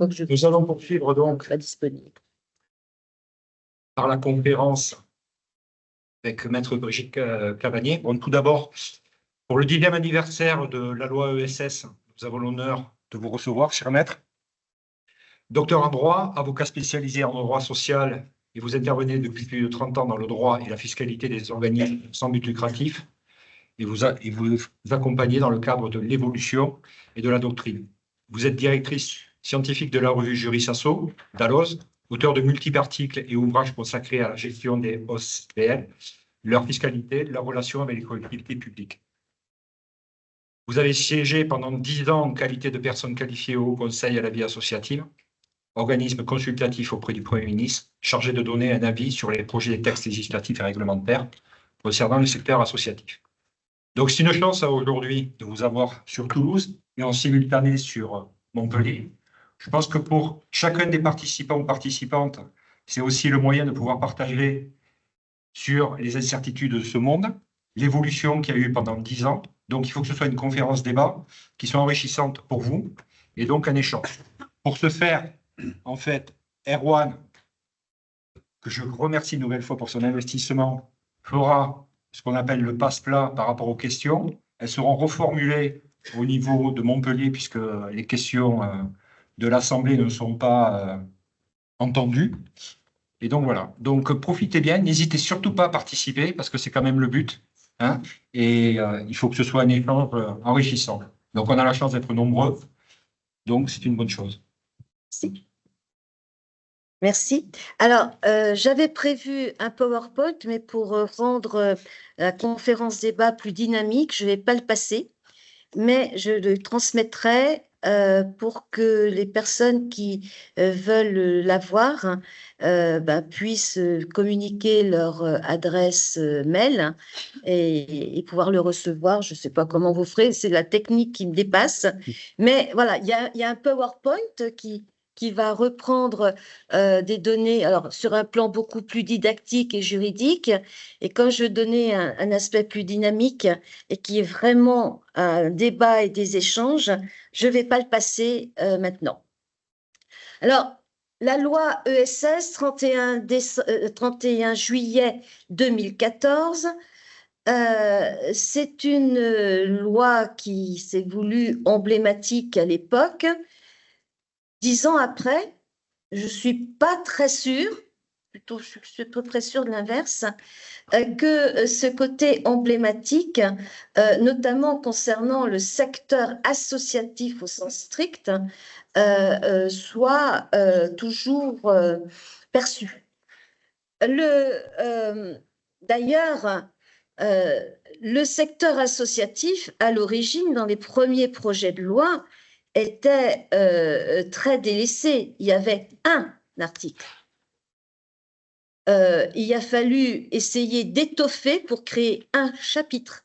Nous allons poursuivre donc pas disponible. par la conférence avec Maître Brigitte Cavanier. Bon, tout d'abord, pour le 10e anniversaire de la loi ESS, nous avons l'honneur de vous recevoir, cher maître. Docteur en droit, avocat spécialisé en droit social, et vous intervenez depuis plus de 30 ans dans le droit et la fiscalité des organismes sans but lucratif, et vous accompagnez dans le cadre de l'évolution et de la doctrine. Vous êtes directrice scientifique de la revue Juris Asso, Dalloz, auteur de multiples articles et ouvrages consacrés à la gestion des OSBL, leur fiscalité, leur relation avec les collectivités publiques. Vous avez siégé pendant 10 ans en qualité de personne qualifiée au Conseil à la vie associative, organisme consultatif auprès du Premier ministre, chargé de donner un avis sur les projets des textes législatifs et réglementaires concernant le secteur associatif. Donc, c'est une chance aujourd'hui de vous avoir sur Toulouse et en simultané sur Montpellier. Je pense que pour chacun des participants ou participantes, c'est aussi le moyen de pouvoir partager sur les incertitudes de ce monde, l'évolution qu'il y a eu pendant 10 ans. Donc, il faut que ce soit une conférence débat qui soit enrichissante pour vous et donc un échange. Pour ce faire, en fait, Erwan, que je remercie une nouvelle fois pour son investissement, fera ce qu'on appelle le passe-plat par rapport aux questions. Elles seront reformulées au niveau de Montpellier puisque les questions de l'Assemblée ne sont pas entendues. Et donc voilà. Donc profitez bien, n'hésitez surtout pas à participer parce que c'est quand même le but. Hein, et il faut que ce soit un échange enrichissant. Donc on a la chance d'être nombreux. Donc c'est une bonne chose. Merci. Merci. Alors, j'avais prévu un PowerPoint, mais pour rendre la conférence débat plus dynamique, je ne vais pas le passer, mais je le transmettrai pour que les personnes qui veulent l'avoir puissent communiquer leur adresse mail et pouvoir le recevoir. Je ne sais pas comment vous ferez, c'est la technique qui me dépasse. Mais voilà, il y a un PowerPoint qui va reprendre des données alors, sur un plan beaucoup plus didactique et juridique. Et quand je donnais un aspect plus dynamique et qui est vraiment un débat et des échanges, je ne vais pas le passer maintenant. Alors, la loi ESS 31 juillet 2014, c'est une loi qui s'est voulue emblématique à l'époque. 10 ans après, je ne suis pas très sûre, plutôt je suis à peu près sûre de l'inverse, que ce côté emblématique, notamment concernant le secteur associatif au sens strict, soit toujours perçu. D'ailleurs, le secteur associatif, à l'origine, dans les premiers projets de loi, était très délaissé. Il y avait un article. Il a fallu essayer d'étoffer pour créer un chapitre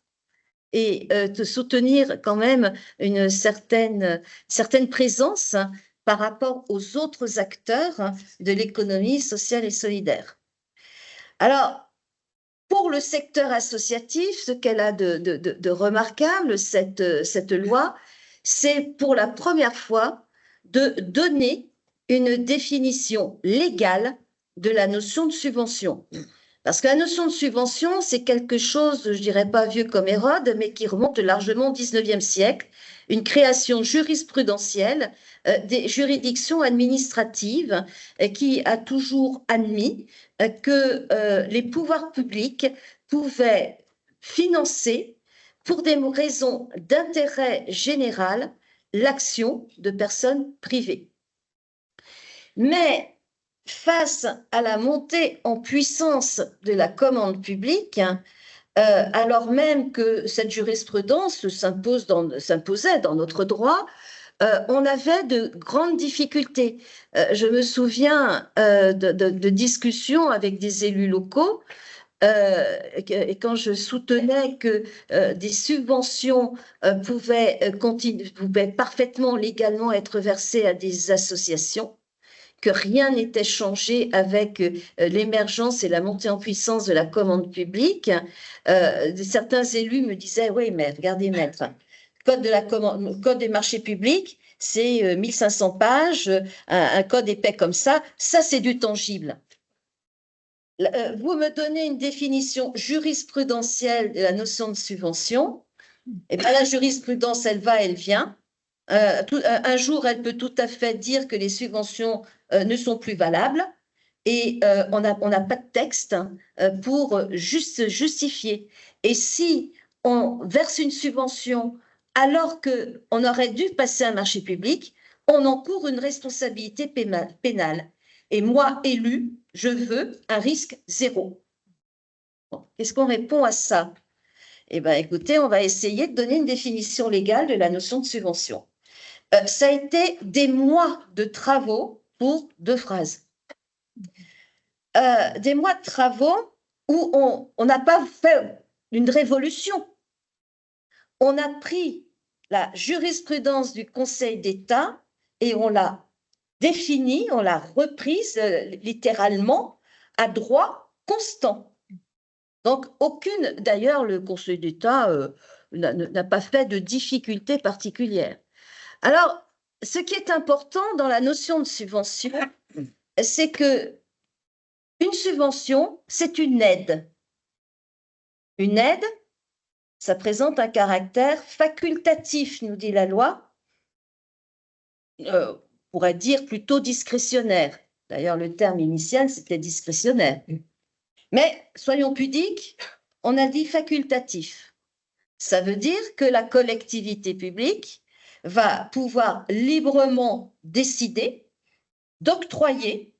et de soutenir quand même une certaine présence par rapport aux autres acteurs de l'économie sociale et solidaire. Alors, pour le secteur associatif, ce qu'elle a de remarquable, cette loi, c'est pour la première fois de donner une définition légale de la notion de subvention. Parce que la notion de subvention, c'est quelque chose, je ne dirais pas vieux comme Hérode, mais qui remonte largement au XIXe siècle, une création jurisprudentielle des juridictions administratives qui a toujours admis que les pouvoirs publics pouvaient financer, pour des raisons d'intérêt général, l'action de personnes privées. Mais face à la montée en puissance de la commande publique, alors même que cette jurisprudence s'imposait dans notre droit, on avait de grandes difficultés. Je me souviens de discussions avec des élus locaux et quand je soutenais que des subventions pouvaient parfaitement légalement être versées à des associations, que rien n'était changé avec l'émergence et la montée en puissance de la commande publique. Certains élus me disaient « Oui, mais regardez, maître, code des marchés publics, c'est 1500 pages, un code épais comme ça c'est du tangible. Vous me donnez une définition jurisprudentielle de la notion de subvention, et bien la jurisprudence, elle va, elle vient. Un jour, elle peut tout à fait dire que les subventions ne sont plus valables, et on n'a pas de texte pour justifier. Et si on verse une subvention alors qu'on aurait dû passer un marché public, on encourt une responsabilité pénale. Et moi, élu, je veux un risque zéro. Bon, qu'est-ce qu'on répond à ça? Eh bien, écoutez, on va essayer de donner une définition légale de la notion de subvention. Ça a été des mois de travaux pour 2 phrases. Des mois de travaux où on n'a pas fait une révolution. On a pris la jurisprudence du Conseil d'État et on l'a définie, on l'a reprise littéralement à droit constant. Donc, d'ailleurs, le Conseil d'État n'a pas fait de difficultés particulières. Alors, ce qui est important dans la notion de subvention, c'est que une subvention, c'est une aide. Une aide, ça présente un caractère facultatif, nous dit la loi. On pourrait dire plutôt discrétionnaire. D'ailleurs, le terme initial, c'était discrétionnaire. Mais, soyons pudiques, on a dit facultatif. Ça veut dire que la collectivité publique va pouvoir librement décider d'octroyer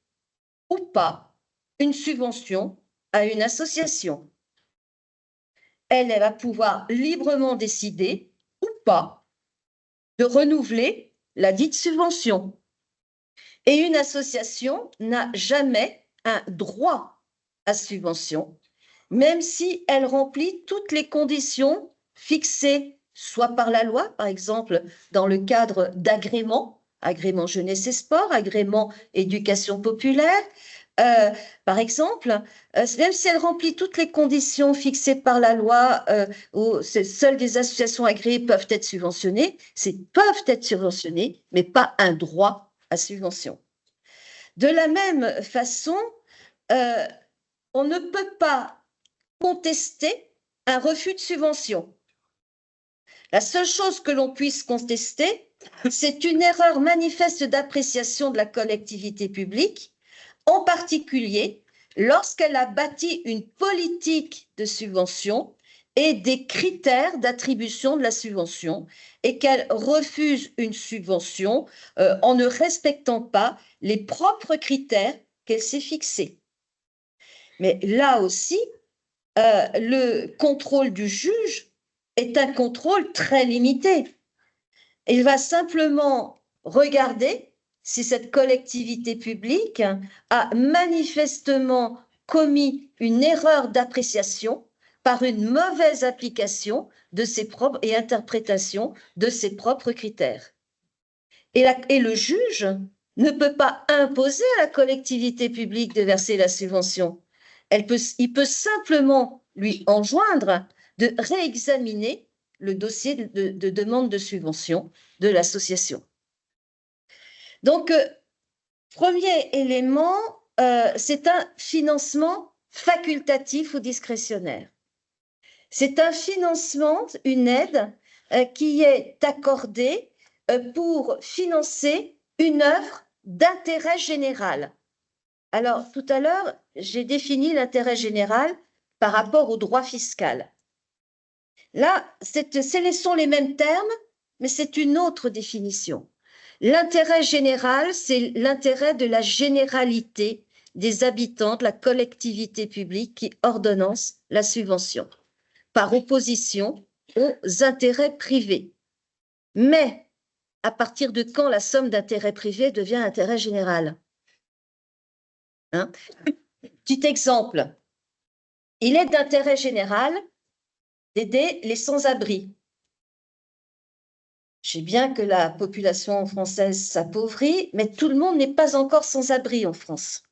ou pas une subvention à une association. Elle va pouvoir librement décider ou pas de renouveler la dite subvention. Et une association n'a jamais un droit à subvention, même si elle remplit toutes les conditions fixées soit par la loi, par exemple dans le cadre d'agrément, agrément jeunesse et sport, agrément éducation populaire, par exemple, même si elle remplit toutes les conditions fixées par la loi, où seules des associations agréées peuvent être subventionnées, mais pas un droit à subvention. De la même façon, on ne peut pas contester un refus de subvention. La seule chose que l'on puisse contester, c'est une erreur manifeste d'appréciation de la collectivité publique, en particulier lorsqu'elle a bâti une politique de subvention et des critères d'attribution de la subvention et qu'elle refuse une subvention en ne respectant pas les propres critères qu'elle s'est fixés. Mais là aussi, le contrôle du juge est un contrôle très limité. Il va simplement regarder si cette collectivité publique a manifestement commis une erreur d'appréciation par une mauvaise application de ses propres et interprétation de ses propres critères. Et le juge ne peut pas imposer à la collectivité publique de verser la subvention. Il peut simplement lui enjoindre de réexaminer le dossier de demande de subvention de l'association. Donc, premier élément, c'est un financement facultatif ou discrétionnaire. C'est un financement, une aide qui est accordée pour financer une œuvre d'intérêt général. Alors, tout à l'heure, j'ai défini l'intérêt général par rapport au droit fiscal. Là, ce sont les mêmes termes, mais c'est une autre définition. L'intérêt général, c'est l'intérêt de la généralité des habitants de la collectivité publique qui ordonnance la subvention, par opposition aux intérêts privés. Mais, à partir de quand la somme d'intérêt privé devient intérêt général ? Petit exemple, il est d'intérêt général d'aider les sans-abri. Je sais bien que la population française s'appauvrit, mais tout le monde n'est pas encore sans-abri en France.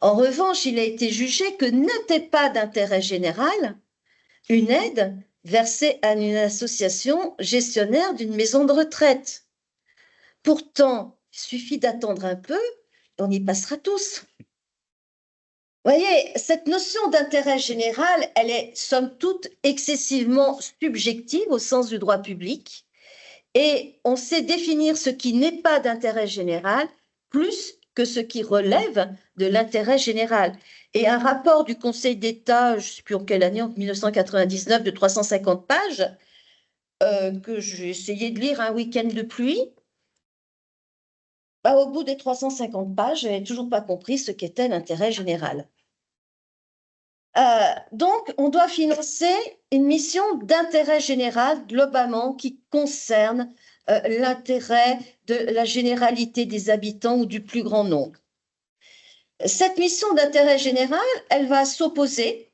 En revanche, il a été jugé que n'était pas d'intérêt général une aide versé à une association gestionnaire d'une maison de retraite. Pourtant, il suffit d'attendre un peu, on y passera tous. Vous voyez, cette notion d'intérêt général, elle est somme toute excessivement subjective au sens du droit public, et on sait définir ce qui n'est pas d'intérêt général plus que ce qui relève de l'intérêt général. Et un rapport du Conseil d'État, je ne sais plus en quelle année, en 1999, de 350 pages, que j'ai essayé de lire un week-end de pluie, au bout des 350 pages, je n'avais toujours pas compris ce qu'était l'intérêt général. Donc, on doit financer une mission d'intérêt général globalement qui concerne l'intérêt de la généralité des habitants ou du plus grand nombre. Cette mission d'intérêt général, elle va s'opposer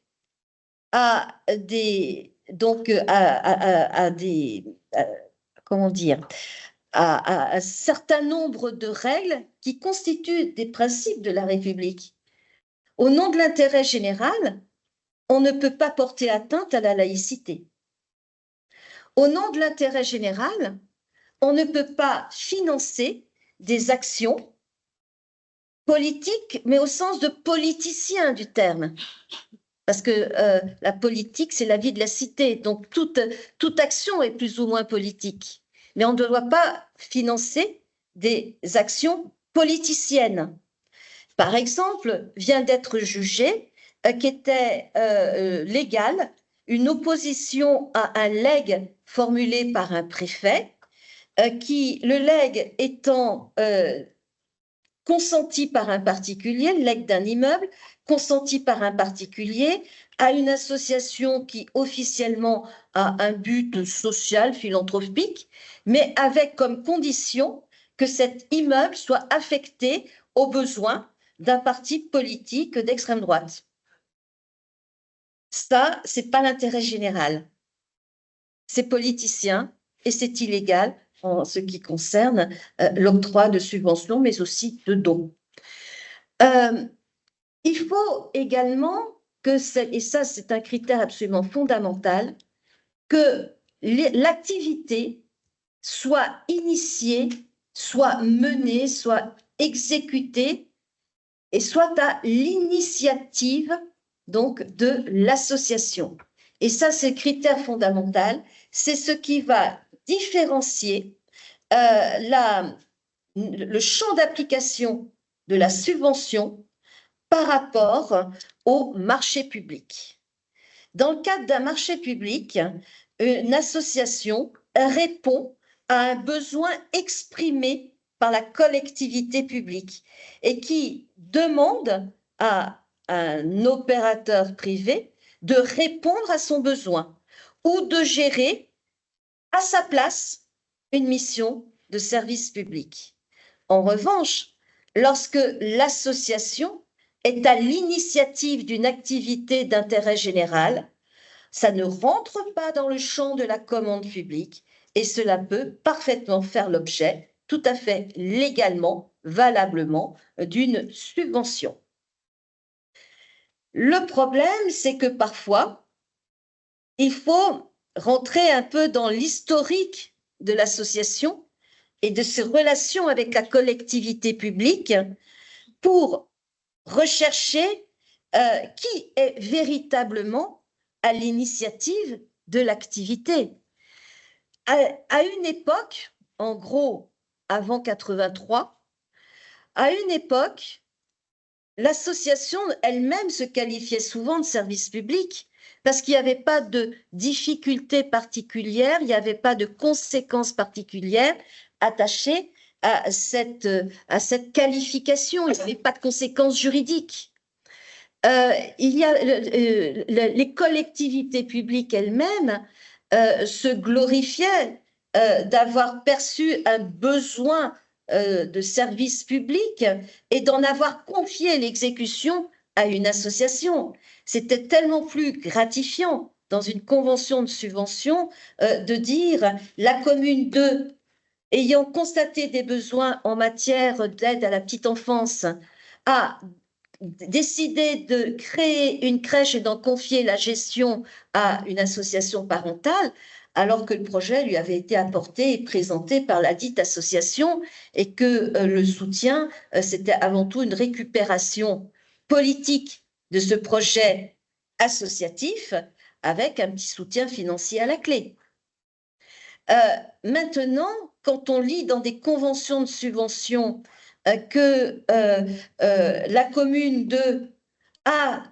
à des, donc, à des, comment dire, à un certain nombre de règles qui constituent des principes de la République. Au nom de l'intérêt général, on ne peut pas porter atteinte à la laïcité. Au nom de l'intérêt général, on ne peut pas financer des actions politiques, mais au sens de politicien du terme. Parce que la politique, c'est la vie de la cité. Donc, toute action est plus ou moins politique. Mais on ne doit pas financer des actions politiciennes. Par exemple, vient d'être jugé qu'était légale une opposition à un legs formulé par un préfet, le legs étant consenti par un particulier, le legs d'un immeuble, consenti par un particulier à une association qui officiellement a un but social, philanthropique, mais avec comme condition que cet immeuble soit affecté aux besoins d'un parti politique d'extrême droite. Ça, c'est pas l'intérêt général. C'est politicien et c'est illégal en ce qui concerne l'octroi de subventions, mais aussi de dons. Il faut également que, et ça c'est un critère absolument fondamental, que l'activité soit initiée, soit menée, soit exécutée et soit à l'initiative donc de l'association. Et ça, c'est le critère fondamental, c'est ce qui va différencier le champ d'application de la subvention par rapport au marché public. Dans le cadre d'un marché public, une association répond à un besoin exprimé par la collectivité publique et qui demande à un opérateur privé de répondre à son besoin ou de gérer à sa place une mission de service public. En revanche, lorsque l'association est à l'initiative d'une activité d'intérêt général, ça ne rentre pas dans le champ de la commande publique et cela peut parfaitement faire l'objet, tout à fait légalement, valablement, d'une subvention. Le problème, c'est que parfois, il faut rentrer un peu dans l'historique de l'association et de ses relations avec la collectivité publique pour rechercher qui est véritablement à l'initiative de l'activité. À une époque, en gros avant 83, à une époque, l'association elle-même se qualifiait souvent de service public parce qu'il n'y avait pas de difficultés particulières, il n'y avait pas de conséquences particulières attachées à cette qualification, il n'y avait pas de conséquences juridiques. Les collectivités publiques elles-mêmes se glorifiaient d'avoir perçu un besoin de service public et d'en avoir confié l'exécution à une association. C'était tellement plus gratifiant dans une convention de subvention de dire la commune 2, ayant constaté des besoins en matière d'aide à la petite enfance, a décidé de créer une crèche et d'en confier la gestion à une association parentale, alors que le projet lui avait été apporté et présenté par la dite association et que le soutien, c'était avant tout une récupération politique de ce projet associatif avec un petit soutien financier à la clé. Maintenant, quand on lit dans des conventions de subvention que la commune a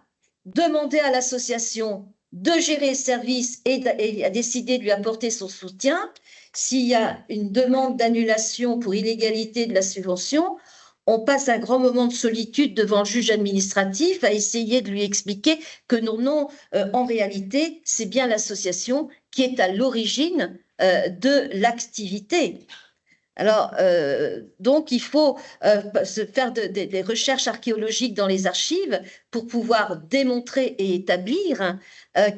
demandé à l'association de gérer le service et a décidé de lui apporter son soutien, s'il y a une demande d'annulation pour illégalité de la subvention, on passe un grand moment de solitude devant le juge administratif à essayer de lui expliquer que non, en réalité, c'est bien l'association qui est à l'origine de l'activité. Alors, donc, il faut se faire des recherches archéologiques dans les archives pour pouvoir démontrer et établir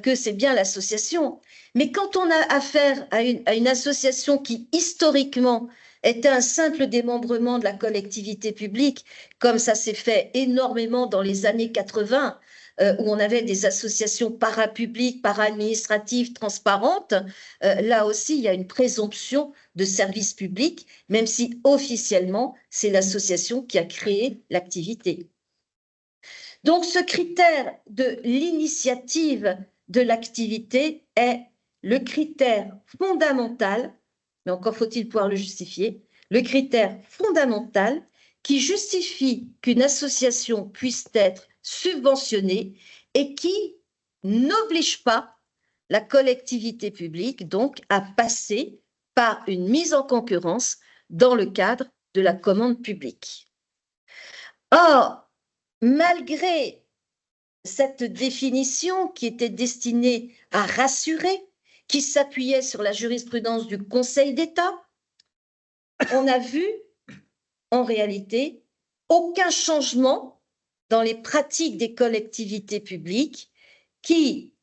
que c'est bien l'association. Mais quand on a affaire à une association qui, historiquement, était un simple démembrement de la collectivité publique, comme ça s'est fait énormément dans les années 80, où on avait des associations parapubliques, para-administratives, transparentes, là aussi, il y a une présomption de service public, même si officiellement, c'est l'association qui a créé l'activité. Donc, ce critère de l'initiative de l'activité est le critère fondamental, mais encore faut-il pouvoir le justifier, le critère fondamental qui justifie qu'une association puisse être subventionnée et qui n'oblige pas la collectivité publique, donc, à passer par une mise en concurrence dans le cadre de la commande publique. Or, malgré cette définition qui était destinée à rassurer, qui s'appuyait sur la jurisprudence du Conseil d'État, on a vu, en réalité, aucun changement dans les pratiques des collectivités publiques qui,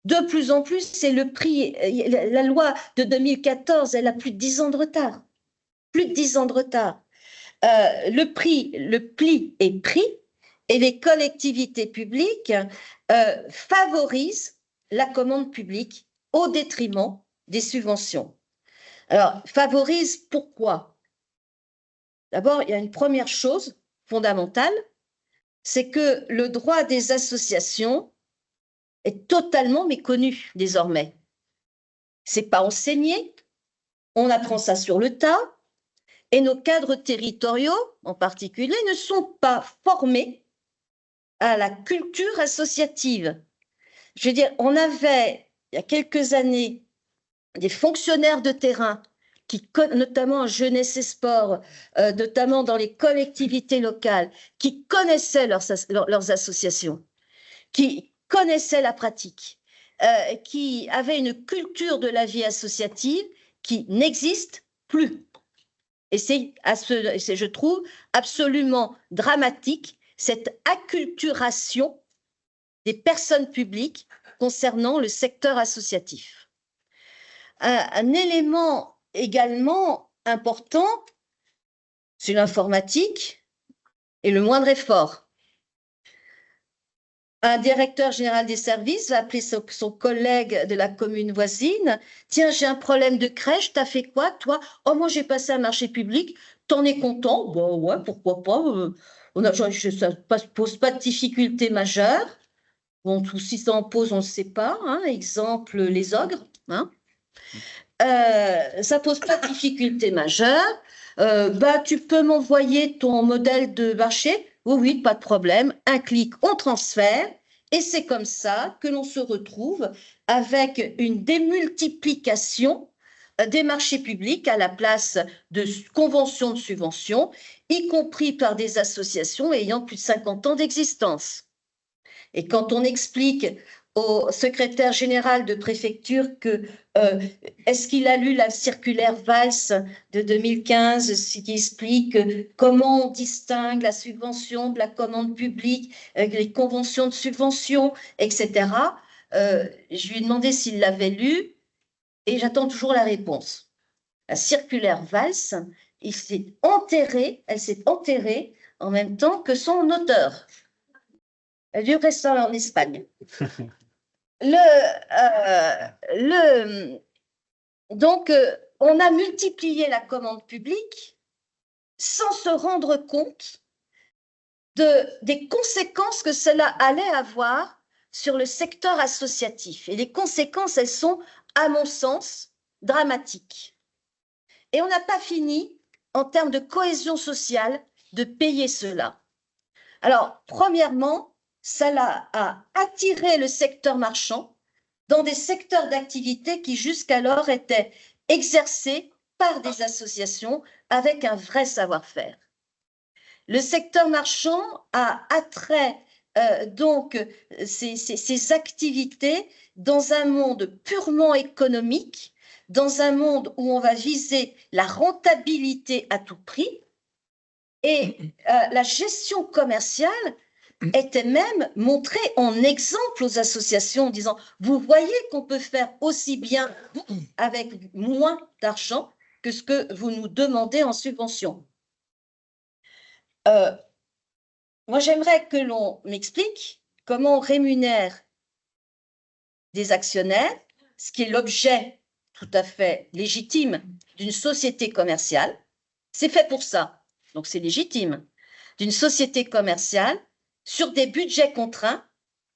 de plus en plus, c'est le prix. La loi de 2014, elle a plus de 10 ans de retard. Plus de 10 ans de retard. Le pli est pris et les collectivités publiques favorisent la commande publique au détriment des subventions. Alors, favorisent pourquoi? D'abord, il y a une première chose fondamentale, c'est que le droit des associations est totalement méconnu désormais. Ce n'est pas enseigné, on apprend ça sur le tas, et nos cadres territoriaux, en particulier, ne sont pas formés à la culture associative. Je veux dire, on avait, il y a quelques années, des fonctionnaires de terrain, notamment en jeunesse et sport, notamment dans les collectivités locales, qui connaissaient leurs associations, qui connaissaient la pratique, qui avaient une culture de la vie associative qui n'existe plus. Et c'est, je trouve, absolument dramatique, cette acculturation des personnes publiques concernant le secteur associatif. Un élément également important, c'est l'informatique et le moindre effort. Un directeur général des services va appeler son collègue de la commune voisine. « Tiens, j'ai un problème de crèche, t'as fait quoi, toi ?»« Oh, moi, j'ai passé un marché public. T'en es content ?»« Bon, ouais, pourquoi pas. Ça ne pose pas de difficulté majeure. » Bon, si ça en pose, on ne le sait pas. Hein. Exemple, les ogres. Hein. Ça ne pose pas de difficulté majeure. Tu peux m'envoyer ton modèle de marché? Oui, pas de problème. Un clic, on transfère. Et c'est comme ça que l'on se retrouve avec une démultiplication des marchés publics à la place de conventions de subvention, y compris par des associations ayant plus de 50 ans d'existence. Et quand on explique au secrétaire général de préfecture que est-ce qu'il a lu la circulaire Valls de 2015, ce qui explique comment on distingue la subvention de la commande publique, les conventions de subvention, etc. Je lui ai demandé s'il l'avait lu et j'attends toujours la réponse. La circulaire Valls, elle s'est enterrée en même temps que son auteur. du restaurant en Espagne. Donc, on a multiplié la commande publique sans se rendre compte des conséquences que cela allait avoir sur le secteur associatif. Et les conséquences, elles sont, à mon sens, dramatiques. Et on n'a pas fini, en termes de cohésion sociale, de payer cela. Alors, premièrement, cela a attiré le secteur marchand dans des secteurs d'activité qui jusqu'alors étaient exercés par des associations avec un vrai savoir-faire. Le secteur marchand a attrait donc ces activités dans un monde purement économique, dans un monde où on va viser la rentabilité à tout prix, et la gestion commerciale était même montrée en exemple aux associations en disant « Vous voyez qu'on peut faire aussi bien avec moins d'argent que ce que vous nous demandez en subvention. » Moi, j'aimerais que l'on m'explique comment on rémunère des actionnaires, ce qui est l'objet tout à fait légitime d'une société commerciale. C'est fait pour ça, donc c'est légitime, d'une société commerciale sur des budgets contraints,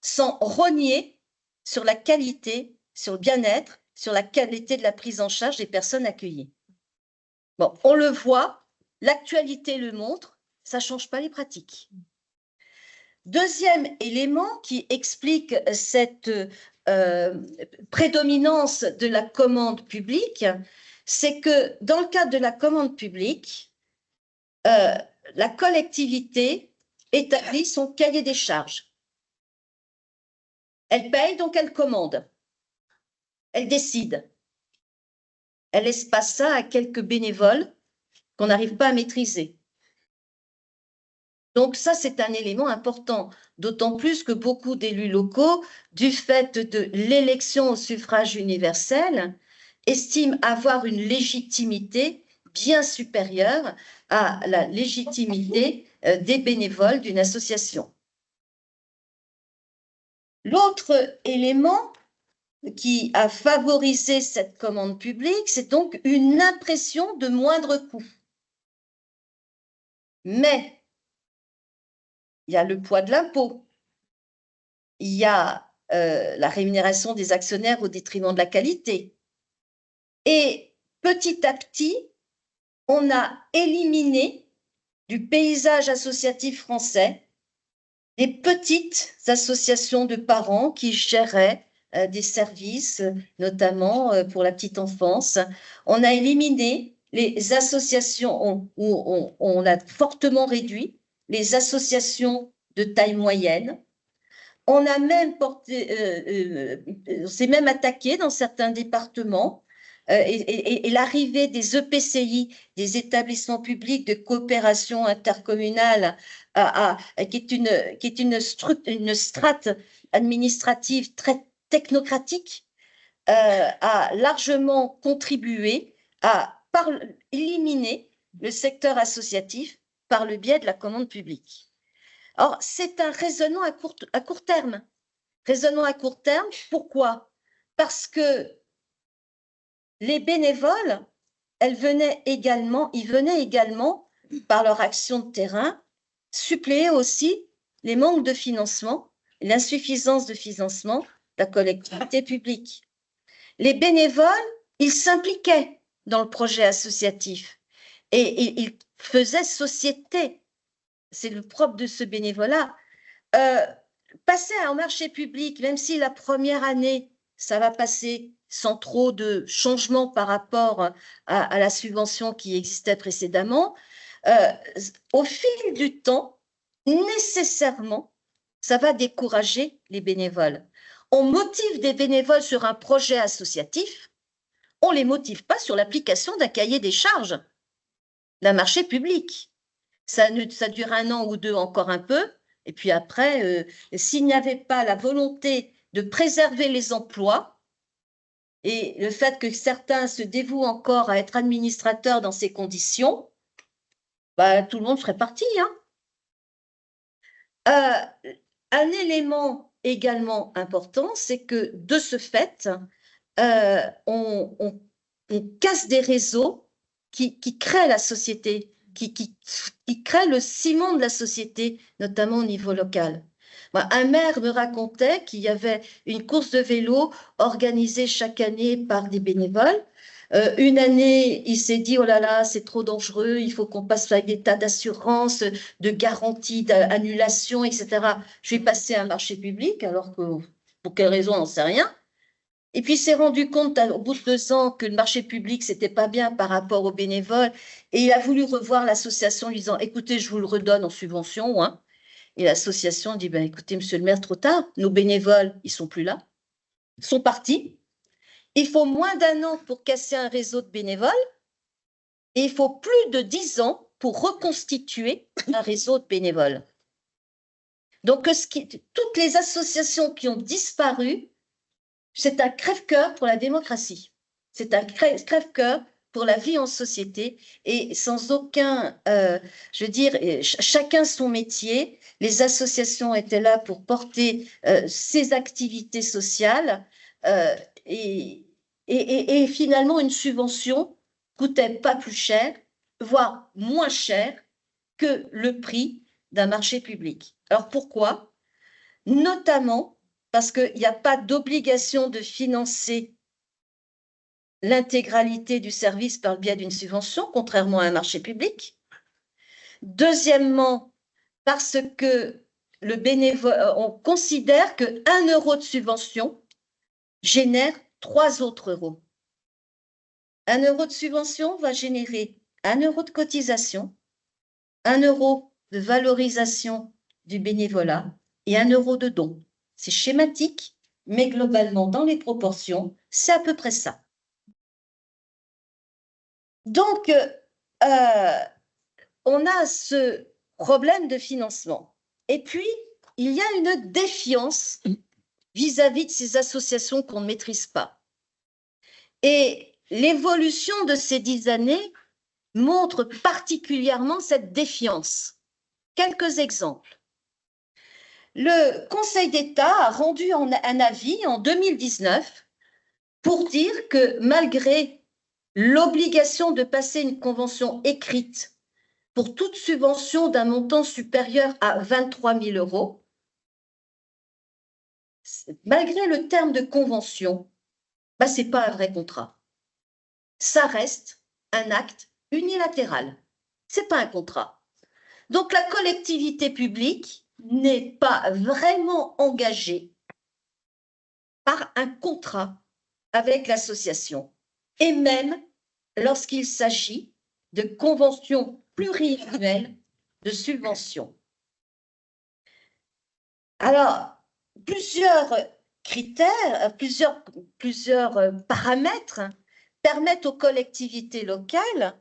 sans rogner sur la qualité, sur le bien-être, sur la qualité de la prise en charge des personnes accueillies. Bon, on le voit, l'actualité le montre, ça ne change pas les pratiques. Deuxième élément qui explique cette prédominance de la commande publique, c'est que dans le cadre de la commande publique, la collectivité établit son cahier des charges. Elle paye, donc elle commande. Elle décide. Elle laisse pas ça à quelques bénévoles qu'on n'arrive pas à maîtriser. Donc ça, c'est un élément important, d'autant plus que beaucoup d'élus locaux, du fait de l'élection au suffrage universel, estiment avoir une légitimité bien supérieure à la légitimité des bénévoles d'une association. L'autre élément qui a favorisé cette commande publique, c'est donc une impression de moindre coût. Mais il y a le poids de l'impôt, il y a la rémunération des actionnaires au détriment de la qualité. Et petit à petit, on a éliminé du paysage associatif français des petites associations de parents qui géraient des services, notamment pour la petite enfance. On a éliminé les associations, on a fortement réduit les associations de taille moyenne. On a même s'est même attaqué dans certains départements et l'arrivée des EPCI, des établissements publics de coopération intercommunale, qui est une strate administrative très technocratique, a largement contribué à éliminer le secteur associatif par le biais de la commande publique. Or, c'est un raisonnement à court terme. Raisonnement à court terme, pourquoi? Parce que les bénévoles, ils venaient également, par leur action de terrain, suppléer aussi les manques de financement, l'insuffisance de financement de la collectivité publique. Les bénévoles, ils s'impliquaient dans le projet associatif et ils faisaient société. C'est le propre de ce bénévolat. Passer à un marché public, même si la première année, ça va passer sans trop de changements par rapport à la subvention qui existait précédemment, au fil du temps, nécessairement, ça va décourager les bénévoles. On motive des bénévoles sur un projet associatif, on ne les motive pas sur l'application d'un cahier des charges d'un marché public. Ça dure 1 an ou 2 encore un peu, et puis après, s'il n'y avait pas la volonté de préserver les emplois, et le fait que certains se dévouent encore à être administrateurs dans ces conditions, bah, tout le monde ferait partie. un élément également important, c'est que de ce fait, on casse des réseaux qui créent la société, qui créent le ciment de la société, notamment au niveau local. Un maire me racontait qu'il y avait une course de vélo organisée chaque année par des bénévoles. Une année, il s'est dit, oh là là, c'est trop dangereux, il faut qu'on passe avec des tas d'assurances, de garanties, d'annulation, etc. Je vais passer à un marché public, alors que pour quelle raison, on n'en sait rien. Et puis, il s'est rendu compte au bout de 2 ans que le marché public, c'était pas bien par rapport aux bénévoles. Et il a voulu revoir l'association, lui disant, écoutez, je vous le redonne en subvention. Hein. Et l'association dit, ben, écoutez, monsieur le maire, trop tard, nos bénévoles, ils sont plus là, ils sont partis. Il faut moins d'1 an pour casser un réseau de bénévoles et il faut plus de 10 ans pour reconstituer un réseau de bénévoles. Donc, toutes les associations qui ont disparu, c'est un crève-cœur pour la démocratie. C'est un crève-cœur pour la vie en société et sans aucun, je veux dire, chacun son métier. Les associations étaient là pour porter ces activités sociales et finalement, une subvention coûtait pas plus cher, voire moins cher que le prix d'un marché public. Alors pourquoi? Notamment parce qu'il n'y a pas d'obligation de financer l'intégralité du service par le biais d'une subvention, contrairement à un marché public. Deuxièmement, parce que le bénévole, on considère que 1 euro de subvention génère 3 autres euros. 1 euro de subvention va générer 1 euro de cotisation, 1 euro de valorisation du bénévolat et 1 euro de don. C'est schématique, mais globalement, dans les proportions, c'est à peu près ça. Donc, on a ce problème de financement. Et puis, il y a une défiance vis-à-vis de ces associations qu'on ne maîtrise pas. Et l'évolution de ces 10 années montre particulièrement cette défiance. Quelques exemples. Le Conseil d'État a rendu un avis en 2019 pour dire que malgré l'obligation de passer une convention écrite pour toute subvention d'un montant supérieur à 23 000 euros, malgré le terme de convention, ce n'est pas un vrai contrat. Ça reste un acte unilatéral. Ce n'est pas un contrat. Donc la collectivité publique n'est pas vraiment engagée par un contrat avec l'association. Et même lorsqu'il s'agit de conventions pluriannuelles de subventions. Alors, plusieurs critères, plusieurs paramètres permettent aux collectivités locales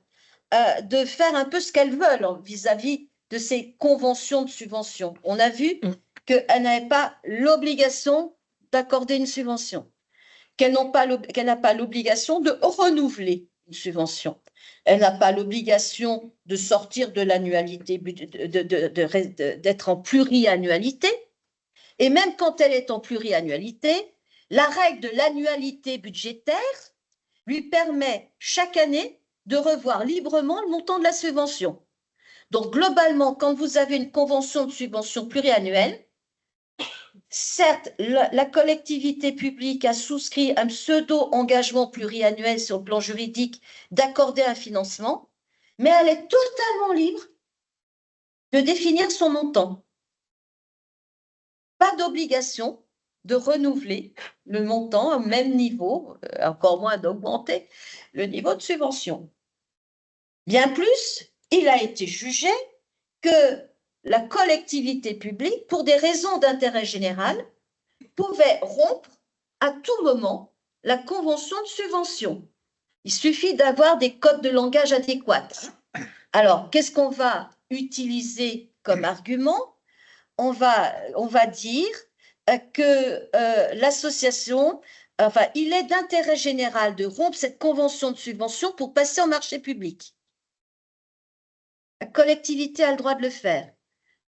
de faire un peu ce qu'elles veulent vis-à-vis de ces conventions de subvention. On a vu qu'elles n'avaient pas l'obligation d'accorder une subvention, qu'elle n'a pas l'obligation de renouveler une subvention. Elle n'a pas l'obligation de sortir de l'annualité, d'être en pluriannualité. Et même quand elle est en pluriannualité, la règle de l'annualité budgétaire lui permet chaque année de revoir librement le montant de la subvention. Donc, globalement, quand vous avez une convention de subvention pluriannuelle, certes, la collectivité publique a souscrit un pseudo-engagement pluriannuel sur le plan juridique d'accorder un financement, mais elle est totalement libre de définir son montant. Pas d'obligation de renouveler le montant au même niveau, encore moins d'augmenter le niveau de subvention. Bien plus, il a été jugé que la collectivité publique, pour des raisons d'intérêt général, pouvait rompre à tout moment la convention de subvention. Il suffit d'avoir des codes de langage adéquats. Alors, qu'est-ce qu'on va utiliser comme argument? On va dire que l'association, enfin, il est d'intérêt général de rompre cette convention de subvention pour passer au marché public. La collectivité a le droit de le faire.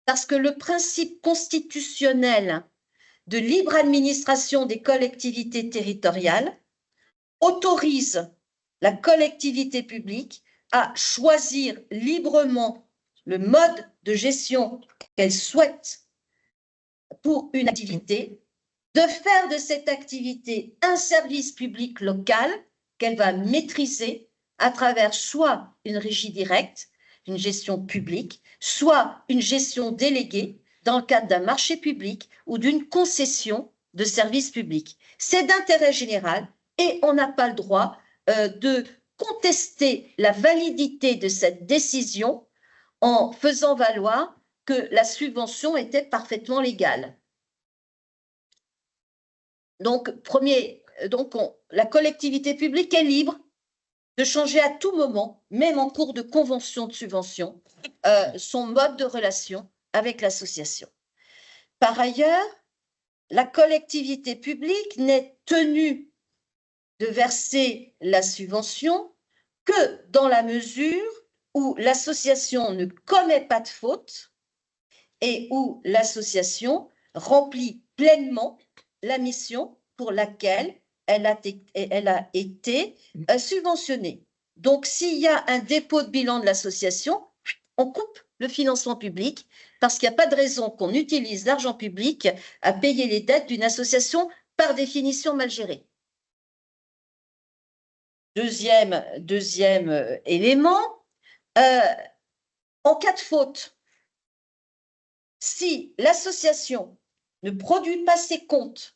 parce que le principe constitutionnel de libre administration des collectivités territoriales autorise la collectivité publique à choisir librement le mode de gestion qu'elle souhaite pour une activité, de faire de cette activité un service public local qu'elle va maîtriser à travers soit une régie directe, une gestion publique, soit une gestion déléguée dans le cadre d'un marché public ou d'une concession de service public. C'est d'intérêt général et on n'a pas le droit de contester la validité de cette décision en faisant valoir que la subvention était parfaitement légale. Donc, la collectivité publique est libre de changer à tout moment, même en cours de convention de subvention, son mode de relation avec l'association. Par ailleurs, la collectivité publique n'est tenue de verser la subvention que dans la mesure où l'association ne commet pas de faute et où l'association remplit pleinement la mission pour laquelle elle a été subventionnée. Donc, s'il y a un dépôt de bilan de l'association, on coupe le financement public parce qu'il n'y a pas de raison qu'on utilise l'argent public à payer les dettes d'une association par définition mal gérée. Deuxième élément, en cas de faute, si l'association ne produit pas ses comptes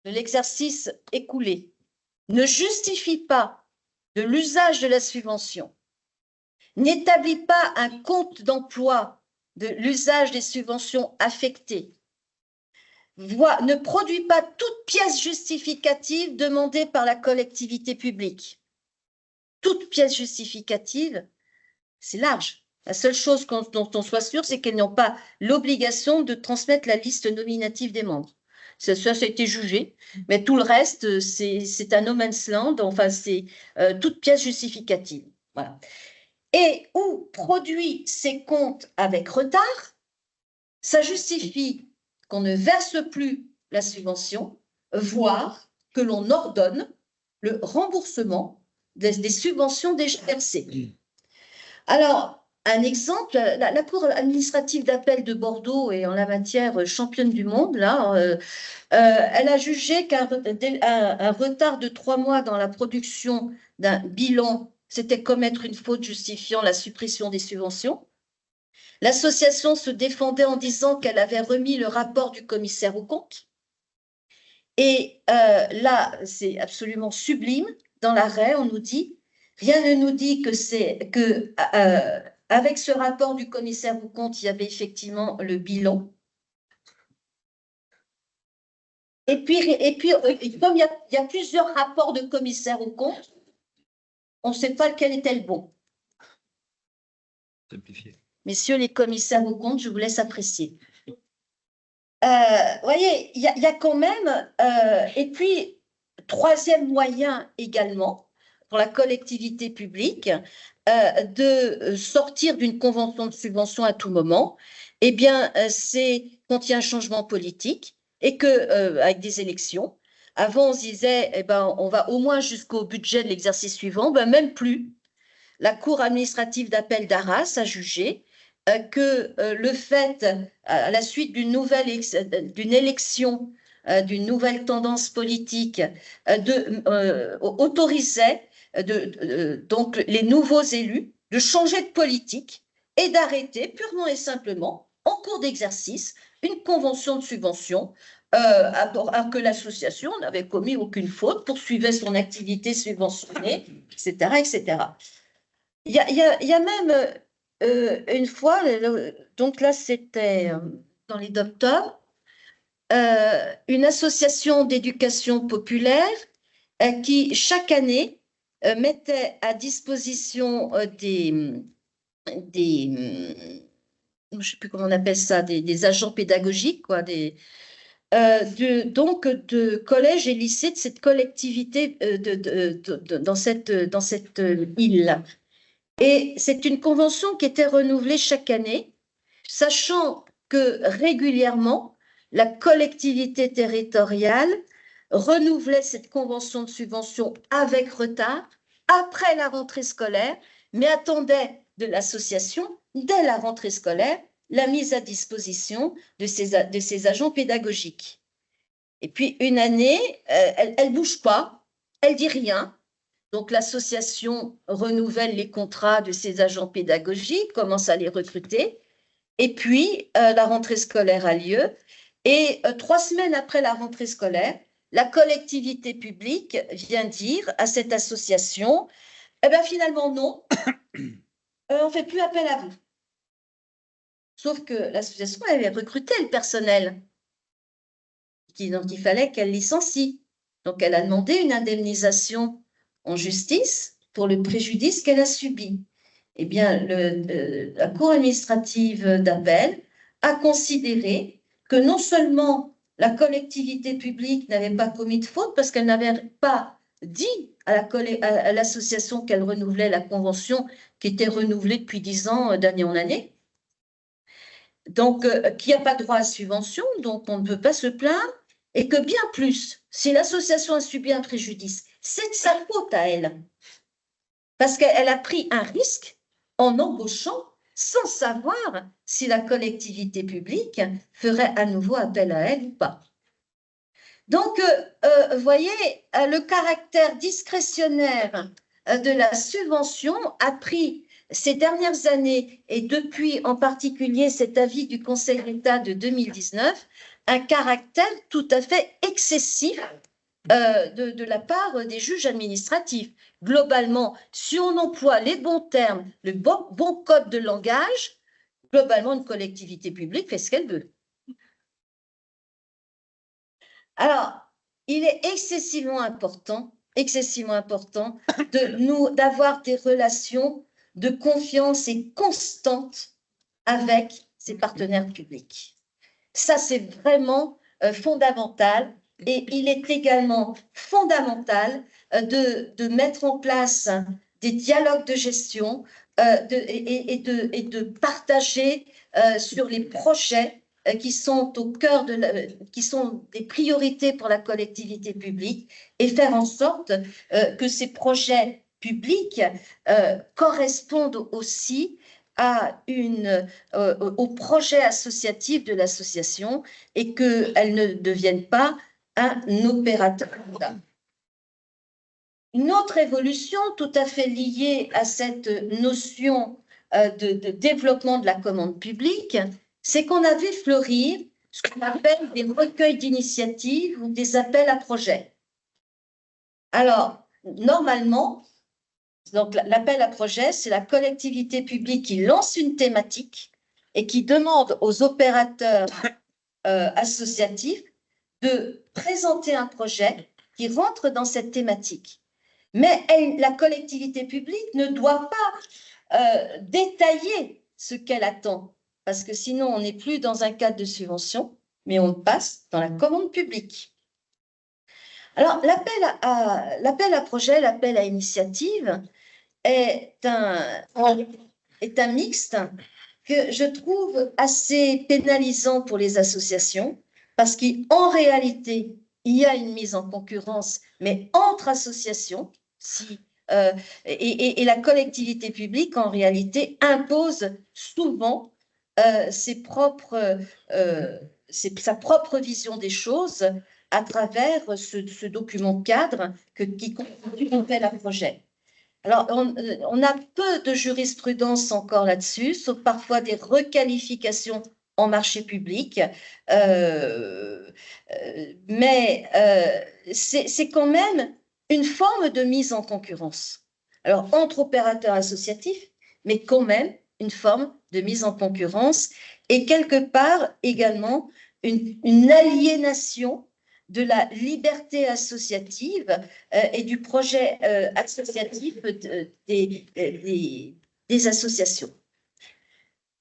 de l'exercice écoulé, ne justifie pas de l'usage de la subvention, n'établit pas un compte d'emploi de l'usage des subventions affectées, ne produit pas toute pièce justificative demandée par la collectivité publique. Toute pièce justificative, c'est large. La seule chose dont on soit sûr, c'est qu'elles n'ont pas l'obligation de transmettre la liste nominative des membres. Ça a été jugé, mais tout le reste, c'est un no man's land, enfin, c'est toute pièce justificative. Voilà. Et ou produit ses comptes avec retard, ça justifie qu'on ne verse plus la subvention, voire que l'on ordonne le remboursement des subventions déjà versées. Alors, un exemple, la Cour administrative d'appel de Bordeaux est en la matière championne du monde, là, elle a jugé qu'un retard de 3 mois dans la production d'un bilan, c'était commettre une faute justifiant la suppression des subventions. L'association se défendait en disant qu'elle avait remis le rapport du commissaire aux comptes. Et là, c'est absolument sublime. Dans l'arrêt, on nous dit, rien ne nous dit que avec ce rapport du commissaire aux comptes, il y avait effectivement le bilan. Et puis comme il y a plusieurs rapports de commissaires aux comptes, on ne sait pas lequel était le bon. Simplifié. Messieurs les commissaires aux comptes, je vous laisse apprécier. Voyez, il y a quand même, et puis, troisième moyen également, pour la collectivité publique, de sortir d'une convention de subvention à tout moment, eh bien, c'est quand il y a un changement politique et avec des élections. Avant, on se disait, eh ben, on va au moins jusqu'au budget de l'exercice suivant, ben, même plus. La Cour administrative d'appel d'Arras a jugé que le fait, à la suite d'une élection, d'une nouvelle tendance politique, autorisait donc les nouveaux élus de changer de politique et d'arrêter purement et simplement, en cours d'exercice, une convention de subvention alors que l'association n'avait commis aucune faute, poursuivait son activité subventionnée, etc., etc. Il y a même une fois, donc là c'était dans les docteurs, une association d'éducation populaire qui chaque année mettait à disposition je ne sais plus comment on appelle ça, des agents pédagogiques, quoi, donc de collèges et lycées de cette collectivité dans cette île. Et c'est une convention qui était renouvelée chaque année sachant que régulièrement, la collectivité territoriale renouvelait cette convention de subvention avec retard après la rentrée scolaire, mais attendait de l'association, dès la rentrée scolaire, la mise à disposition de ces agents pédagogiques. Et puis, une année, elle ne bouge pas, elle ne dit rien. Donc, l'association renouvelle les contrats de ces agents pédagogiques, commence à les recruter. Et puis, la rentrée scolaire a lieu. Et 3 semaines après la rentrée scolaire, la collectivité publique vient dire à cette association, eh bien, finalement, non, on ne fait plus appel à vous. Sauf que l'association avait recruté le personnel. Donc, il fallait qu'elle licencie. Donc, elle a demandé une indemnisation en justice pour le préjudice qu'elle a subi. Eh bien, la Cour administrative d'appel a considéré que non seulement la collectivité publique n'avait pas commis de faute parce qu'elle n'avait pas dit à l'association qu'elle renouvelait la convention qui était renouvelée depuis 10 ans d'année en année, donc qu'il n'y a pas droit à subvention, donc on ne peut pas se plaindre, et que bien plus, si l'association a subi un préjudice, c'est de sa faute à elle, parce qu'elle a pris un risque en embauchant sans savoir si la collectivité publique ferait à nouveau appel à elle ou pas. Donc, vous voyez, le caractère discrétionnaire de la subvention a pris ces dernières années, et depuis en particulier cet avis du Conseil d'État de 2019, un caractère tout à fait excessif de la part des juges administratifs. Globalement, si on emploie les bons termes, le bon code de langage, globalement, une collectivité publique fait ce qu'elle veut. Alors, il est excessivement important d'avoir des relations de confiance et constantes avec ses partenaires publics. Ça, c'est vraiment fondamental. Et il est également fondamental de mettre en place des dialogues de gestion et de partager sur les projets qui sont au cœur qui sont des priorités pour la collectivité publique, et faire en sorte que ces projets publics correspondent aussi au projet associatif de l'association, et qu'elles ne deviennent pas un opérateur. Une autre évolution tout à fait liée à cette notion de développement de la commande publique, c'est qu'on a vu fleurir ce qu'on appelle des recueils d'initiatives ou des appels à projets. Alors, normalement, donc l'appel à projet, c'est la collectivité publique qui lance une thématique et qui demande aux opérateurs associatifs de présenter un projet qui rentre dans cette thématique. Mais la collectivité publique ne doit pas détailler ce qu'elle attend, parce que sinon on n'est plus dans un cadre de subvention, mais on passe dans la commande publique. Alors, l'appel à projet, l'appel à initiative est un mixte que je trouve assez pénalisant pour les associations, parce qu'en réalité, il y a une mise en concurrence, mais entre associations, et la collectivité publique, en réalité, impose souvent sa propre vision des choses à travers ce document cadre qui constitue l'appel à projet. Alors, on a peu de jurisprudence encore là-dessus, sauf parfois des requalifications en marché public, mais c'est quand même une forme de mise en concurrence. Alors, entre opérateurs associatifs, mais quand même une forme de mise en concurrence, et quelque part également une aliénation de la liberté associative et du projet associatif des associations.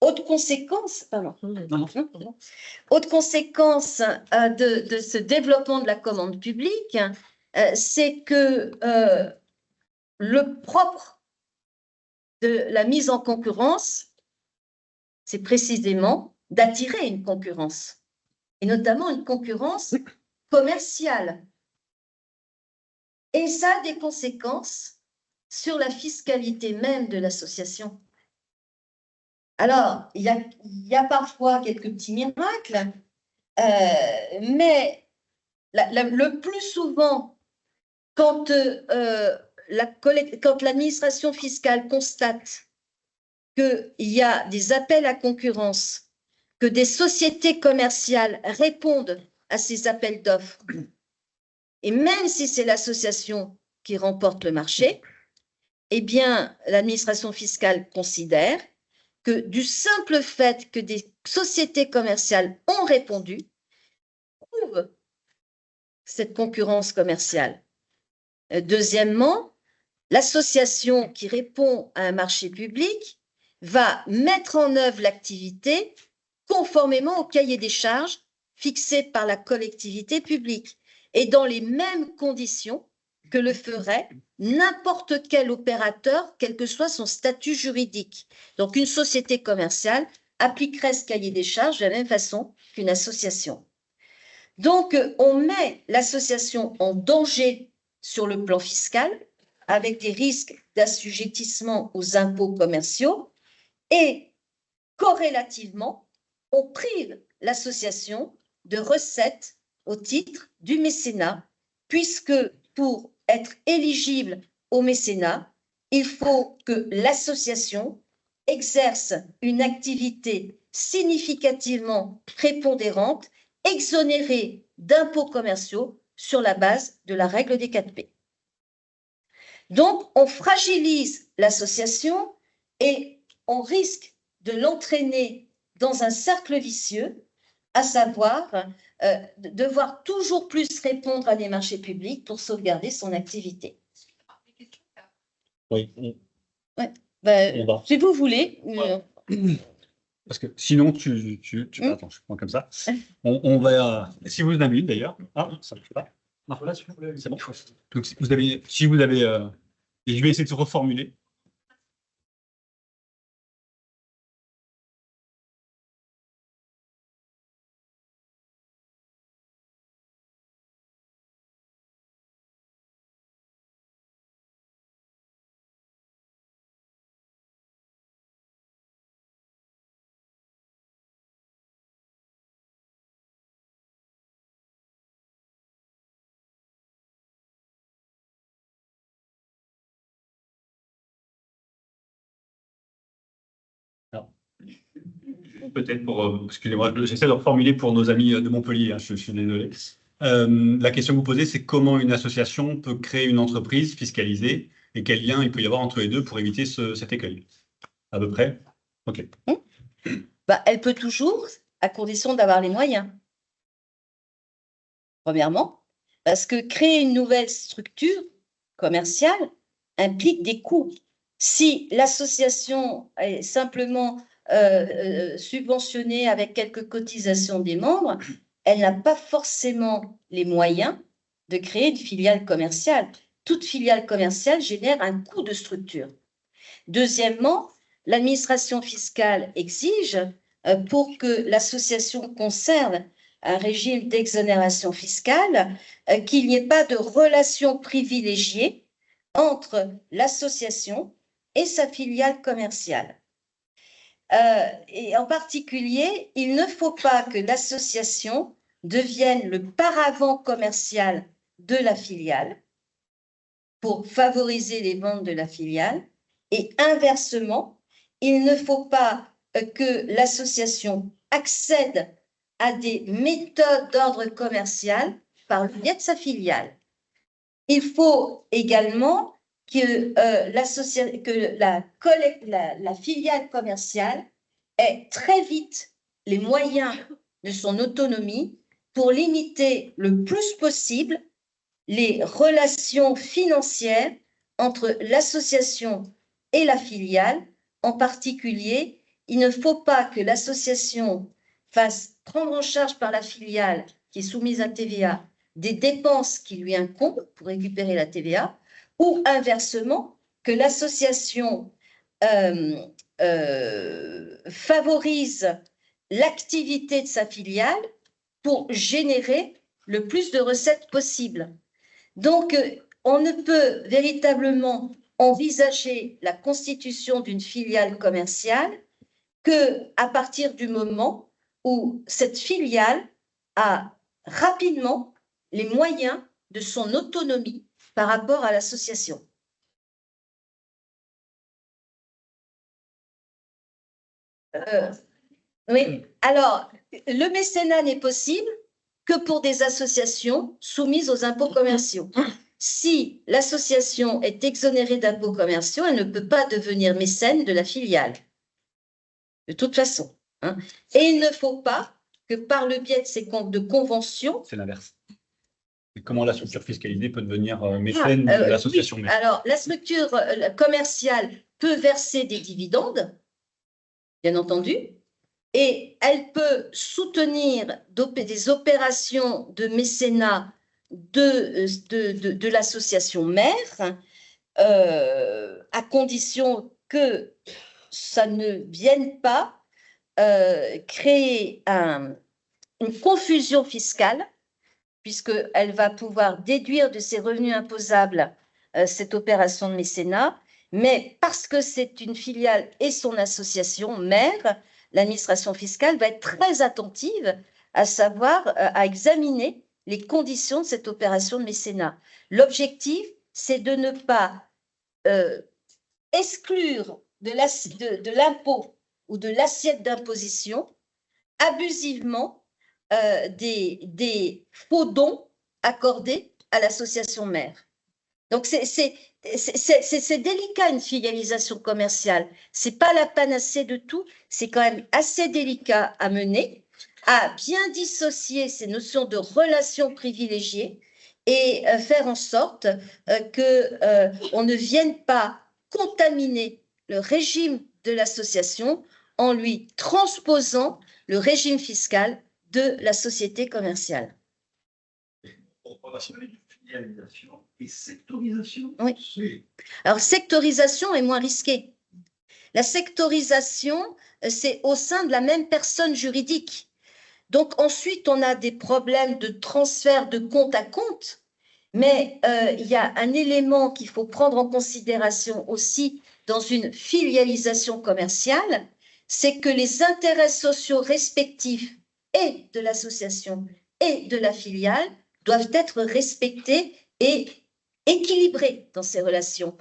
Autre conséquence, autre conséquence de ce développement de la commande publique, c'est que le propre de la mise en concurrence c'est précisément d'attirer une concurrence, et notamment une concurrence commerciale. Et ça a des conséquences sur la fiscalité même de l'association. Alors, il y a parfois quelques petits miracles, mais le plus souvent, quand l'administration fiscale constate qu'il y a des appels à concurrence, que des sociétés commerciales répondent à ces appels d'offres, et même si c'est l'association qui remporte le marché, eh bien, l'administration fiscale considère que du simple fait que des sociétés commerciales ont répondu, prouve cette concurrence commerciale. Deuxièmement, l'association qui répond à un marché public va mettre en œuvre l'activité conformément au cahier des charges fixé par la collectivité publique et dans les mêmes conditions que le ferait n'importe quel opérateur, quel que soit son statut juridique. Donc, une société commerciale appliquerait ce cahier des charges de la même façon qu'une association. Donc, on met l'association en danger sur le plan fiscal, avec des risques d'assujettissement aux impôts commerciaux, et corrélativement, on prive l'association de recettes au titre du mécénat, puisque pour être éligible au mécénat, il faut que l'association exerce une activité significativement prépondérante, exonérée d'impôts commerciaux sur la base de la règle des 4P. Donc, on fragilise l'association et on risque de l'entraîner dans un cercle vicieux, à savoir devoir toujours plus répondre à des marchés publics pour sauvegarder son activité. Oui. Ouais, bah, si vous voulez. Parce que sinon, attends, je prends comme ça. On va. Si vous en avez une d'ailleurs. Ah, ça ne marche pas. Non, là, c'est bon. Donc, si vous avez. Et je vais essayer de se reformuler. Peut-être pour, excusez-moi, j'essaie de reformuler pour nos amis de Montpellier, hein, je suis désolé. La question que vous posez, c'est comment une association peut créer une entreprise fiscalisée et quel lien il peut y avoir entre les deux pour éviter cet écueil. À peu près. OK. Bah, elle peut toujours, à condition d'avoir les moyens. Premièrement, parce que créer une nouvelle structure commerciale implique des coûts. Si l'association est simplement subventionnée avec quelques cotisations des membres, elle n'a pas forcément les moyens de créer une filiale commerciale. Toute filiale commerciale génère un coût de structure. Deuxièmement, l'administration fiscale exige, pour que l'association conserve un régime d'exonération fiscale, qu'il n'y ait pas de relation privilégiée entre l'association et sa filiale commerciale. Et en particulier, il ne faut pas que l'association devienne le paravent commercial de la filiale pour favoriser les ventes de la filiale, et inversement, il ne faut pas que l'association accède à des méthodes d'ordre commercial par le biais de sa filiale. Il faut également que, la filiale commerciale ait très vite les moyens de son autonomie pour limiter le plus possible les relations financières entre l'association et la filiale. En particulier, il ne faut pas que l'association fasse prendre en charge par la filiale qui est soumise à TVA des dépenses qui lui incombent pour récupérer la TVA, ou inversement, que l'association favorise l'activité de sa filiale pour générer le plus de recettes possible. Donc, on ne peut véritablement envisager la constitution d'une filiale commerciale qu'à partir du moment où cette filiale a rapidement les moyens de son autonomie par rapport à l'association. Oui, alors, le mécénat n'est possible que pour des associations soumises aux impôts commerciaux. Si l'association est exonérée d'impôts commerciaux, elle ne peut pas devenir mécène de la filiale, de toute façon. Hein. Et il ne faut pas que par le biais de ces de conventions… C'est l'inverse. Comment la structure fiscalisée peut devenir mécène de l'association? Oui. Alors, la structure commerciale peut verser des dividendes, bien entendu, et elle peut soutenir des opérations de mécénat de l'association mère, à condition que ça ne vienne pas créer une confusion fiscale, puisqu'elle va pouvoir déduire de ses revenus imposables cette opération de mécénat, mais parce que c'est une filiale et son association mère, l'administration fiscale va être très attentive à savoir, à examiner les conditions de cette opération de mécénat. L'objectif, c'est de ne pas exclure de l'impôt ou de l'assiette d'imposition abusivement des faux dons accordés à l'association mère. Donc, c'est délicat, une filialisation commerciale. Ce n'est pas la panacée de tout. C'est quand même assez délicat à mener, à bien dissocier ces notions de relations privilégiées et faire en sorte qu'on ne vienne pas contaminer le régime de l'association en lui transposant le régime fiscal de la société commerciale. Filialisation et sectorisation. Oui. Alors, sectorisation est moins risquée. La sectorisation, c'est au sein de la même personne juridique. Donc, ensuite, on a des problèmes de transfert de compte à compte, mais il y a un élément qu'il faut prendre en considération aussi dans une filialisation commerciale, c'est que les intérêts sociaux respectifs et de l'association et de la filiale doivent être respectés et équilibrés dans ces relations.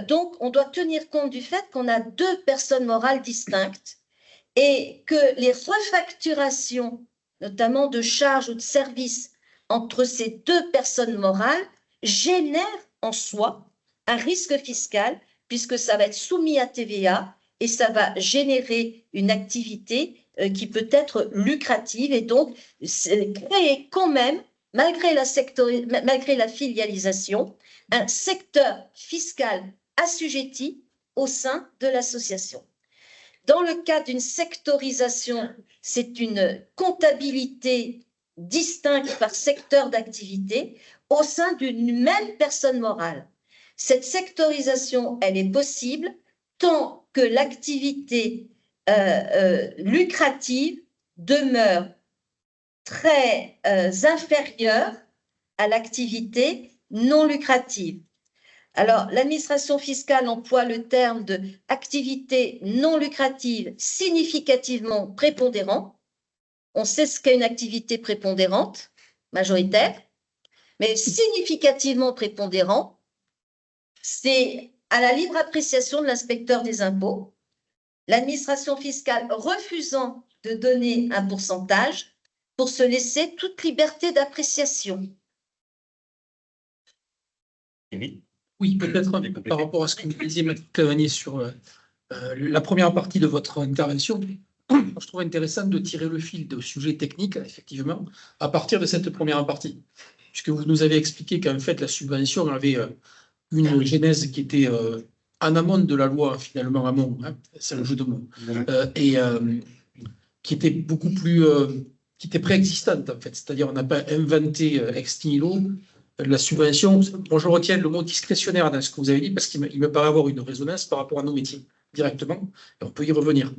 Donc, on doit tenir compte du fait qu'on a deux personnes morales distinctes et que les refacturations, notamment de charges ou de services entre ces deux personnes morales, génèrent en soi un risque fiscal puisque ça va être soumis à TVA et ça va générer une activité qui peut être lucrative et donc créer quand même, malgré la filialisation, un secteur fiscal assujetti au sein de l'association. Dans le cas d'une sectorisation, c'est une comptabilité distincte par secteur d'activité au sein d'une même personne morale. Cette sectorisation, elle est possible tant que l'activité lucrative demeure très inférieure à l'activité non lucrative. Alors, l'administration fiscale emploie le terme de activité non lucrative significativement prépondérant. On sait ce qu'est une activité prépondérante, majoritaire, mais significativement prépondérant, c'est à la libre appréciation de l'inspecteur des impôts, l'administration fiscale refusant de donner un pourcentage pour se laisser toute liberté d'appréciation. Oui, peut-être par rapport à ce que vous disiez, Maître Cavanier, sur la première partie de votre intervention, je trouve intéressant de tirer le fil de sujets techniques, effectivement, à partir de cette première partie. Puisque vous nous avez expliqué qu'en fait, la subvention avait une genèse qui était en amont de la loi, finalement, amont, hein, c'est le jeu de mots, et qui était beaucoup plus, qui était préexistante, en fait. C'est-à-dire, on n'a pas inventé ex nihilo la subvention. Bon, je retiens le mot discrétionnaire dans ce que vous avez dit, parce qu'il me paraît avoir une résonance par rapport à nos métiers. directement, et on peut y revenir.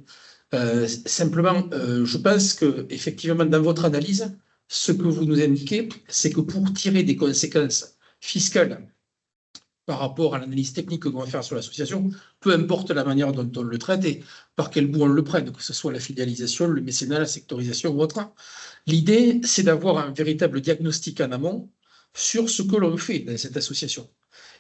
Simplement, je pense que effectivement, dans votre analyse, ce que vous nous indiquez, c'est que pour tirer des conséquences fiscales par rapport à l'analyse technique qu'on va faire sur l'association, peu importe la manière dont on le traite et par quel bout on le prenne, que ce soit la filialisation, le mécénat, la sectorisation ou autre, l'idée, c'est d'avoir un véritable diagnostic en amont sur ce que l'on fait dans cette association.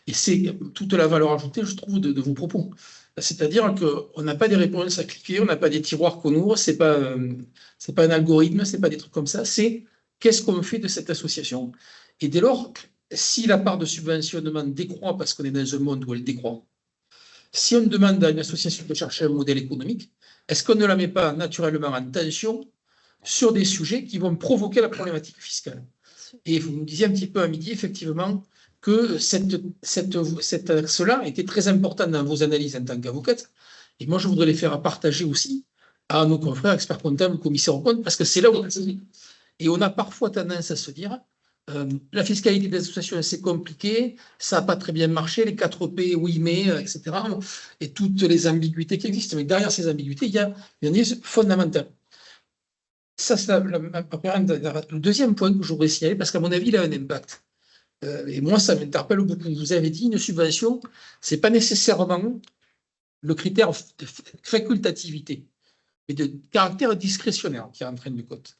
Et c'est toute la valeur ajoutée, je trouve, de vos propos. C'est-à-dire qu'on n'a pas des réponses à cliquer, on n'a pas des tiroirs qu'on ouvre, c'est pas un algorithme, c'est pas des trucs comme ça, c'est qu'est-ce qu'on fait de cette association. Et dès lors, si la part de subventionnement décroît parce qu'on est dans un monde où elle décroît, si on demande à une association de chercher un modèle économique, est-ce qu'on ne la met pas naturellement en tension sur des sujets qui vont provoquer la problématique fiscale? Et vous nous disiez un petit peu à midi, effectivement, que cet axe-là était très important dans vos analyses en tant qu'avocate. Et moi, je voudrais les faire partager aussi à nos confrères experts comptables, commissaires aux comptes, parce que c'est là où on se dit. Et on a parfois tendance à se dire, la fiscalité des associations, c'est compliqué, ça n'a pas très bien marché, les 4P, oui, mais, etc. Et toutes les ambiguïtés qui existent. Mais derrière ces ambiguïtés, il y a une analyse fondamentale. Ça, c'est le deuxième point que je voudrais signaler, parce qu'à mon avis, il a un impact. Et moi, ça m'interpelle beaucoup. Vous avez dit, une subvention, ce n'est pas nécessairement le critère de facultativité, mais de caractère discrétionnaire qui est en train de compte.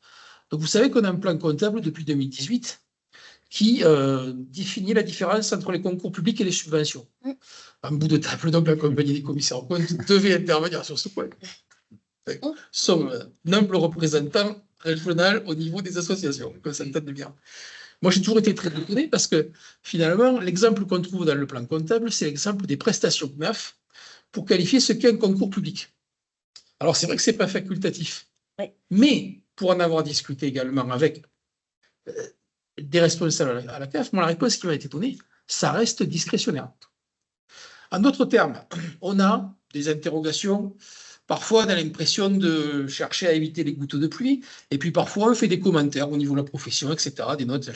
Donc, vous savez qu'on a un plan comptable depuis 2018 qui définit la différence entre les concours publics et les subventions. En bout de table, donc, la compagnie des commissaires aux comptes devait intervenir sur ce point. Sommes humbles représentants régionaux au niveau des associations, qu'on s'entende bien. Moi, j'ai toujours été très étonné parce que finalement, l'exemple qu'on trouve dans le plan comptable, c'est l'exemple des prestations CNAF pour qualifier ce qu'est un concours public. Alors, c'est vrai que ce n'est pas facultatif, mais pour en avoir discuté également avec des responsables à la CAF, moi, la réponse qui m'a été donnée, ça reste discrétionnaire. En d'autres termes, on a des interrogations. Parfois, on a l'impression de chercher à éviter les gouttes de pluie. Et puis, parfois, on fait des commentaires au niveau de la profession, etc., des notes,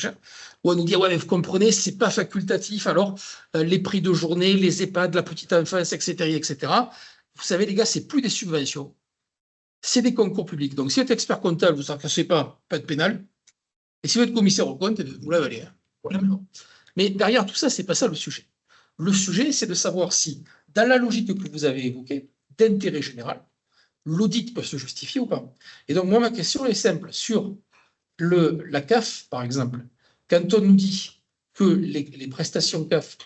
où on nous dit, ouais, mais vous comprenez, c'est pas facultatif. Alors, les prix de journée, les EHPAD, la petite enfance, etc., etc. Vous savez, les gars, c'est plus des subventions. C'est des concours publics. Donc, si vous êtes expert comptable, vous ne cassez pas de pénal. Et si vous êtes commissaire aux comptes, vous l'avalez. Hein. Mais derrière tout ça, c'est pas ça le sujet. Le sujet, c'est de savoir si, dans la logique que vous avez évoquée, d'intérêt général, l'audit peut se justifier ou pas. Et donc, moi, ma question est simple. Sur la CAF, par exemple, quand on nous dit que les prestations CAF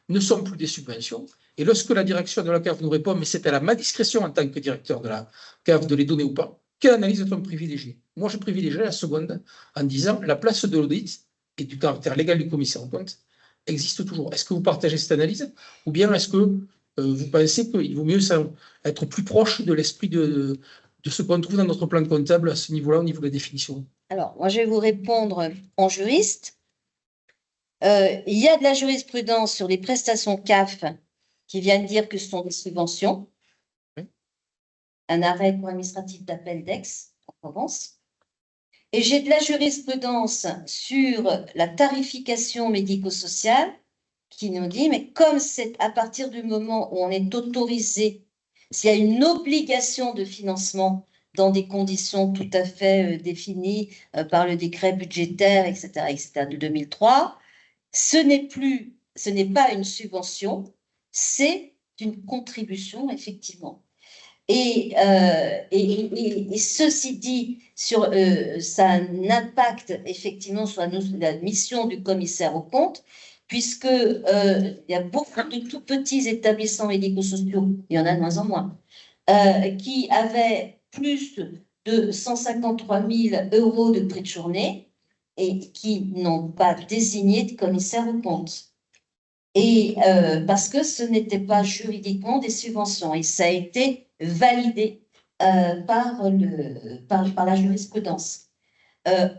ne sont plus des subventions, et lorsque la direction de la CAF nous répond, mais c'est à ma discrétion en tant que directeur de la CAF de les donner ou pas, quelle analyse est-on privilégié? Moi, je privilégie la seconde en disant la place de l'audit et du caractère légal du commissaire aux comptes existe toujours. Est-ce que vous partagez cette analyse ou bien est-ce que vous pensez qu'il vaut mieux être plus proche de l'esprit de ce qu'on trouve dans notre plan comptable à ce niveau-là, au niveau de la définition? Alors, moi, je vais vous répondre en juriste. Il y a de la jurisprudence sur les prestations CAF qui vient de dire que ce sont des subventions. Oui. Un arrêt pour administratif d'appel d'Aix, en Provence. Et j'ai de la jurisprudence sur la tarification médico-sociale qui nous dit, mais comme c'est à partir du moment où on est autorisé, s'il y a une obligation de financement dans des conditions tout à fait définies par le décret budgétaire, etc., de 2003, ce n'est pas une subvention, c'est une contribution, effectivement. Et ceci dit, ça a un impact effectivement sur la mission du commissaire aux comptes, puisque il y a beaucoup de tout petits établissements médico-sociaux, il y en a de moins en moins, qui avaient plus de 153 000 € de prix de journée et qui n'ont pas désigné de commissaire aux comptes. Et parce que ce n'était pas juridiquement des subventions, et ça a été validé par la jurisprudence.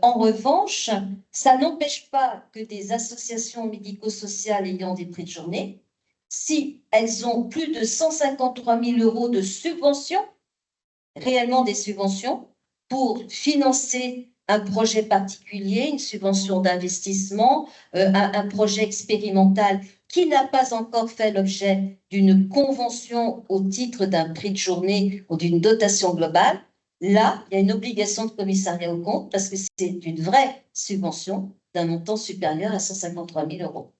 En revanche, ça n'empêche pas que des associations médico-sociales ayant des prix de journée, si elles ont plus de 153 000 € de subventions, réellement des subventions, pour financer un projet particulier, une subvention d'investissement, un projet expérimental qui n'a pas encore fait l'objet d'une convention au titre d'un prix de journée ou d'une dotation globale, là, il y a une obligation de commissariat aux comptes parce que c'est une vraie subvention d'un montant supérieur à 153 000 euros.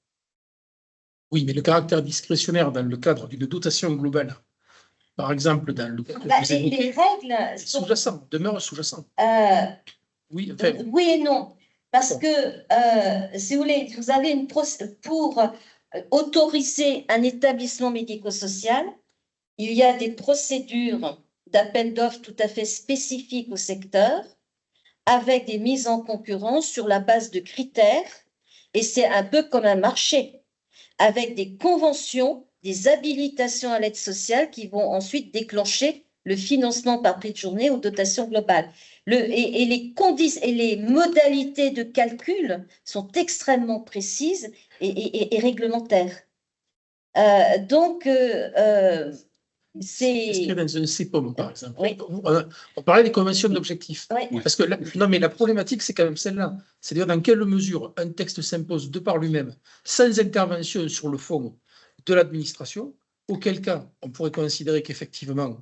Oui, mais le caractère discrétionnaire dans le cadre d'une dotation globale, par exemple, dans le cadre Les règles sont, demeurent sous-jacentes. Oui, enfin, oui et non. Parce que, si vous voulez, vous avez pour autoriser un établissement médico-social, il y a des procédures d'appel d'offres tout à fait spécifiques au secteur, avec des mises en concurrence sur la base de critères, et c'est un peu comme un marché, avec des conventions, des habilitations à l'aide sociale qui vont ensuite déclencher le financement par prix de journée ou dotation globale. Et les modalités de calcul sont extrêmement précises et réglementaires. C'est… est-ce que dans un CEPOM, par exemple, Oui. on parlait des conventions d'objectifs. Oui. Parce que non, mais la problématique, c'est quand même celle-là. C'est-à-dire dans quelle mesure un texte s'impose de par lui-même, sans intervention sur le fond de l'administration, auquel cas on pourrait considérer qu'effectivement,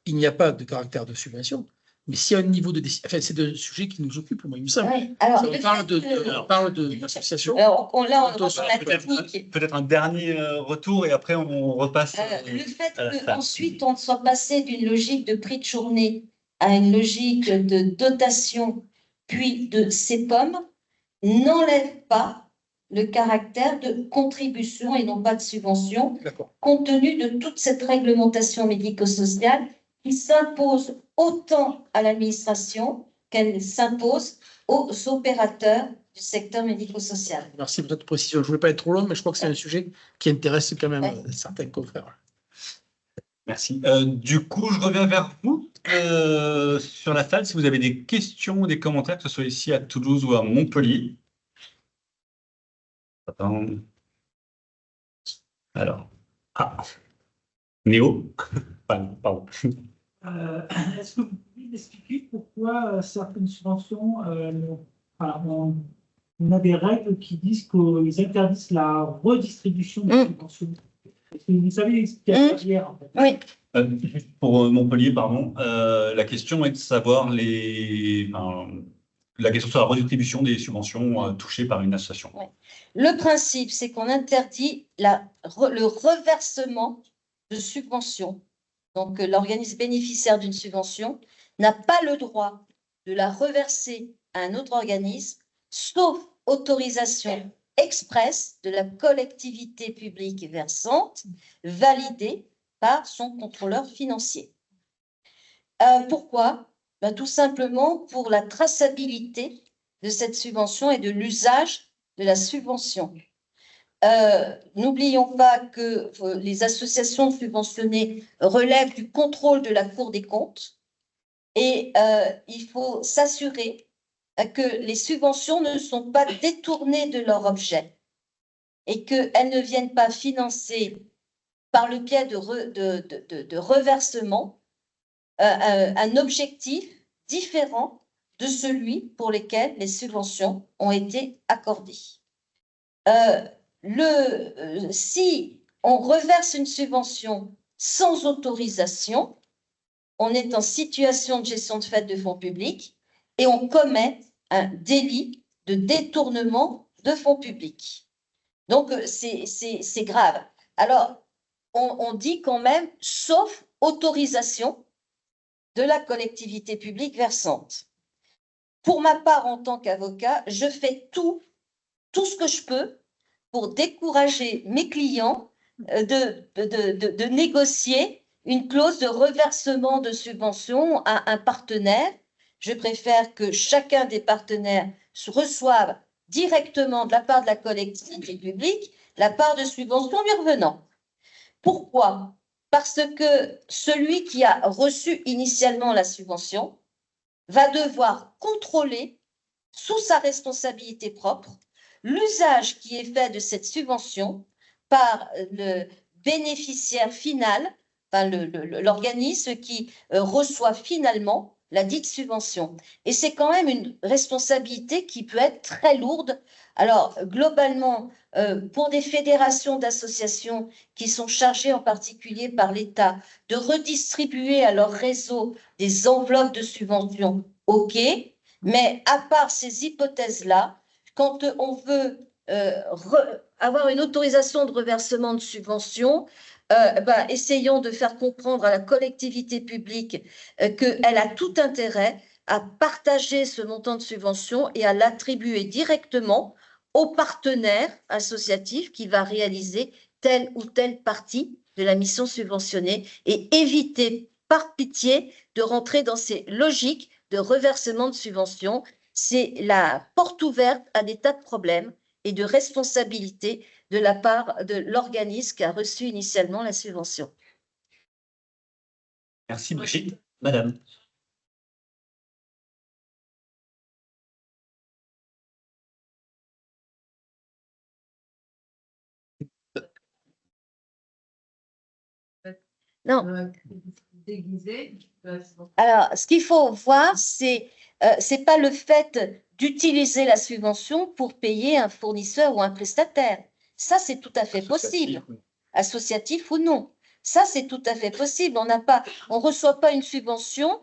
il n'y a pas de caractère de subvention. Mais s'il y a un niveau de décision, enfin, c'est un sujet qui nous occupe, moi, il me semble. Oui. Alors, on parle d'association. Alors, là, on rentre dans la technique. Peut-être un dernier retour et après on repasse. Le fait qu'ensuite on soit passé d'une logique de prix de journée à une logique de dotation puis de CEPOM n'enlève pas le caractère de contribution et non pas de subvention, compte tenu de toute cette réglementation médico-sociale qui s'impose autant à l'administration qu'elle s'impose aux opérateurs du secteur médico-social. Merci pour cette précision. Je ne voulais pas être trop long, mais je crois que c'est un sujet qui intéresse quand même certains confrères. Merci. Du coup, je reviens vers vous sur la salle si vous avez des questions ou des commentaires, que ce soit ici à Toulouse ou à Montpellier. Attends. Alors. Ah. Néo. Pardon. Est-ce que vous pouvez expliquer pourquoi certaines subventions, on a des règles qui disent qu'ils interdisent la redistribution des subventions? Est-ce que vous savez ce qu'il y a derrière en fait? Oui. Pour Montpellier, pardon, la question est de savoir la question sur la redistribution des subventions touchées par une association. Oui. Le principe, c'est qu'on interdit le reversement de subventions. Donc, l'organisme bénéficiaire d'une subvention n'a pas le droit de la reverser à un autre organisme, sauf autorisation expresse de la collectivité publique versante, validée par son contrôleur financier. Pourquoi? Tout simplement pour la traçabilité de cette subvention et de l'usage de la subvention. N'oublions pas que les associations subventionnées relèvent du contrôle de la Cour des comptes et il faut s'assurer que les subventions ne sont pas détournées de leur objet et qu'elles ne viennent pas financer par le biais de reversement un objectif différent de celui pour lequel les subventions ont été accordées. Si on reverse une subvention sans autorisation, on est en situation de gestion de fait de fonds publics et on commet un délit de détournement de fonds publics. Donc, c'est grave. Alors, on dit quand même, sauf autorisation de la collectivité publique versante. Pour ma part, en tant qu'avocat, je fais tout ce que je peux pour décourager mes clients de négocier une clause de reversement de subvention à un partenaire. Je préfère que chacun des partenaires reçoive directement de la part de la collectivité publique la part de subvention lui revenant. Pourquoi? Parce que celui qui a reçu initialement la subvention va devoir contrôler sous sa responsabilité propre l'usage qui est fait de cette subvention par le bénéficiaire final, enfin l'organisme qui reçoit finalement la dite subvention. Et c'est quand même une responsabilité qui peut être très lourde. Alors, globalement, pour des fédérations d'associations qui sont chargées en particulier par l'État de redistribuer à leur réseau des enveloppes de subventions, OK, mais à part ces hypothèses-là, quand on veut avoir une autorisation de reversement de subventions, essayons de faire comprendre à la collectivité publique qu'elle a tout intérêt à partager ce montant de subvention et à l'attribuer directement au partenaire associatif qui va réaliser telle ou telle partie de la mission subventionnée et éviter par pitié de rentrer dans ces logiques de reversement de subventions. C'est la porte ouverte à des tas de problèmes et de responsabilités de la part de l'organisme qui a reçu initialement la subvention. Merci Brigitte. Madame. Non. Alors, ce qu'il faut voir, c'est pas le fait d'utiliser la subvention pour payer un fournisseur ou un prestataire. Ça, c'est tout à fait possible, associatif ou non. Ça, c'est tout à fait possible. On reçoit pas une subvention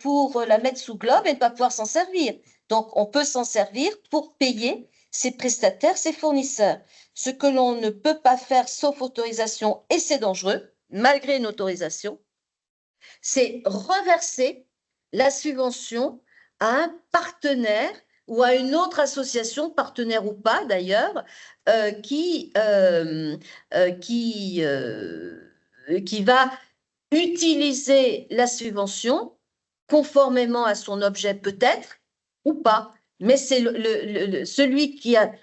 pour la mettre sous globe et ne pas pouvoir s'en servir. Donc, on peut s'en servir pour payer ses prestataires, ses fournisseurs. Ce que l'on ne peut pas faire, sauf autorisation, et c'est dangereux, malgré une autorisation, c'est reverser la subvention à un partenaire ou à une autre association, partenaire ou pas d'ailleurs, qui va utiliser la subvention conformément à son objet peut-être ou pas. Mais c'est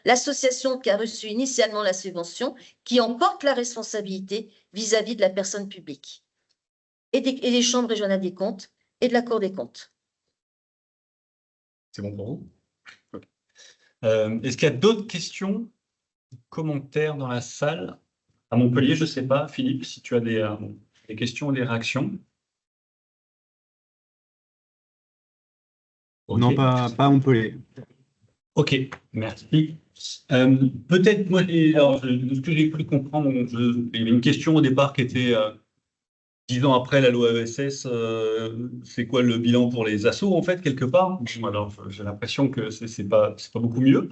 l'association qui a reçu initialement la subvention qui en porte la responsabilité vis-à-vis de la personne publique et des chambres régionales des comptes et de la Cour des comptes. C'est bon pour vous? Okay. Est-ce qu'il y a d'autres questions, commentaires dans la salle? À Montpellier, je ne sais pas, Philippe, si tu as des questions ou des réactions. Okay. Non, pas à Montpellier. Ok, merci. Peut-être, moi, ce que j'ai cru comprendre, il y avait une question au départ qui était 10 ans après la loi ESS, c'est quoi le bilan pour les assos, en fait, quelque part? Alors, j'ai l'impression que c'est pas beaucoup mieux.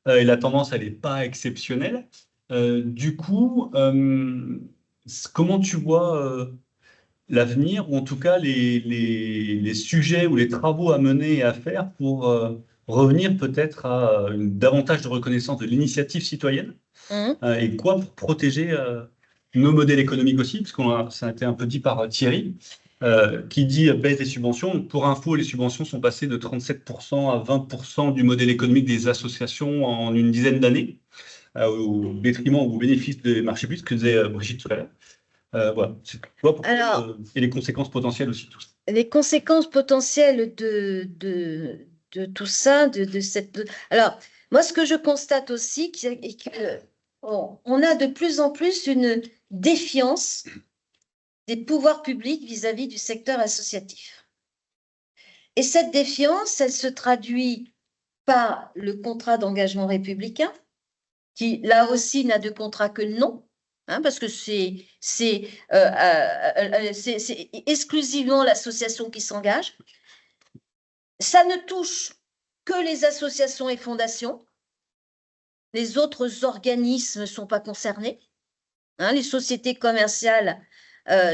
Et la tendance, elle n'est pas exceptionnelle. Du coup, comment tu vois l'avenir, ou en tout cas les sujets ou les travaux à mener et à faire pour revenir peut-être à davantage de reconnaissance de l'initiative citoyenne et quoi pour protéger nos modèles économiques aussi, parce que ça a été un peu dit par Thierry, qui dit baisse des subventions. Pour info, les subventions sont passées de 37% à 20% du modèle économique des associations en une dizaine d'années, au détriment ou au bénéfice des marchés publics, ce que disait Brigitte tout à l'heure. Voilà. Alors, et les conséquences potentielles aussi. Tout ça. Les conséquences potentielles de tout ça, Alors, moi, ce que je constate aussi, c'est qu'on a de plus en plus une défiance des pouvoirs publics vis-à-vis du secteur associatif. Et cette défiance, elle se traduit par le contrat d'engagement républicain, qui, là aussi, n'a de contrat que le nom. Parce que c'est exclusivement l'association qui s'engage. Ça ne touche que les associations et fondations. Les autres organismes ne sont pas concernés. Les sociétés commerciales,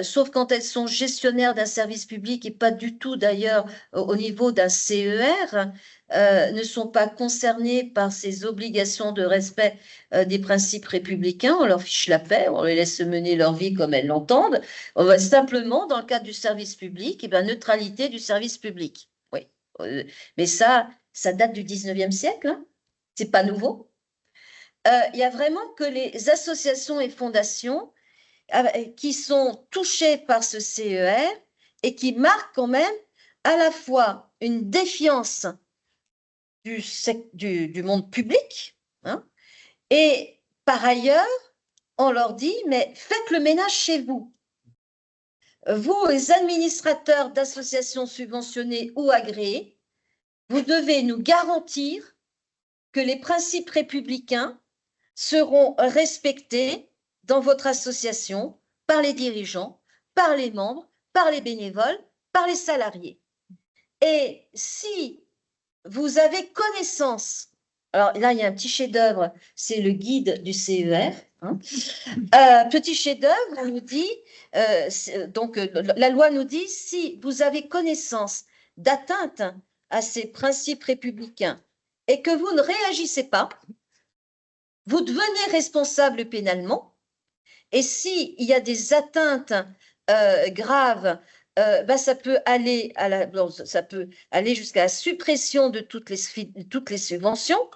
sauf quand elles sont gestionnaires d'un service public et pas du tout d'ailleurs au niveau d'un CER, ne sont pas concernées par ces obligations de respect des principes républicains. On leur fiche la paix, on les laisse mener leur vie comme elles l'entendent. On va simplement, dans le cadre du service public, neutralité du service public. Oui, mais ça date du 19e siècle, hein. C'est pas nouveau. Il y a vraiment que les associations et fondations qui sont touchés par ce CER et qui marquent quand même à la fois une défiance du monde public, et par ailleurs, on leur dit, mais faites le ménage chez vous. vous, les administrateurs d'associations subventionnées ou agréées, vous devez nous garantir que les principes républicains seront respectés dans votre association par les dirigeants, par les membres, par les bénévoles, par les salariés. Et si vous avez connaissance, alors là, il y a un petit chef-d'œuvre, c'est le guide du CER. Hein. Petit chef-d'œuvre, on nous dit, la loi nous dit, si vous avez connaissance d'atteinte à ces principes républicains et que vous ne réagissez pas, vous devenez responsable pénalement. Et s'il y a des atteintes graves, ça peut aller jusqu'à la suppression de toutes les subventions,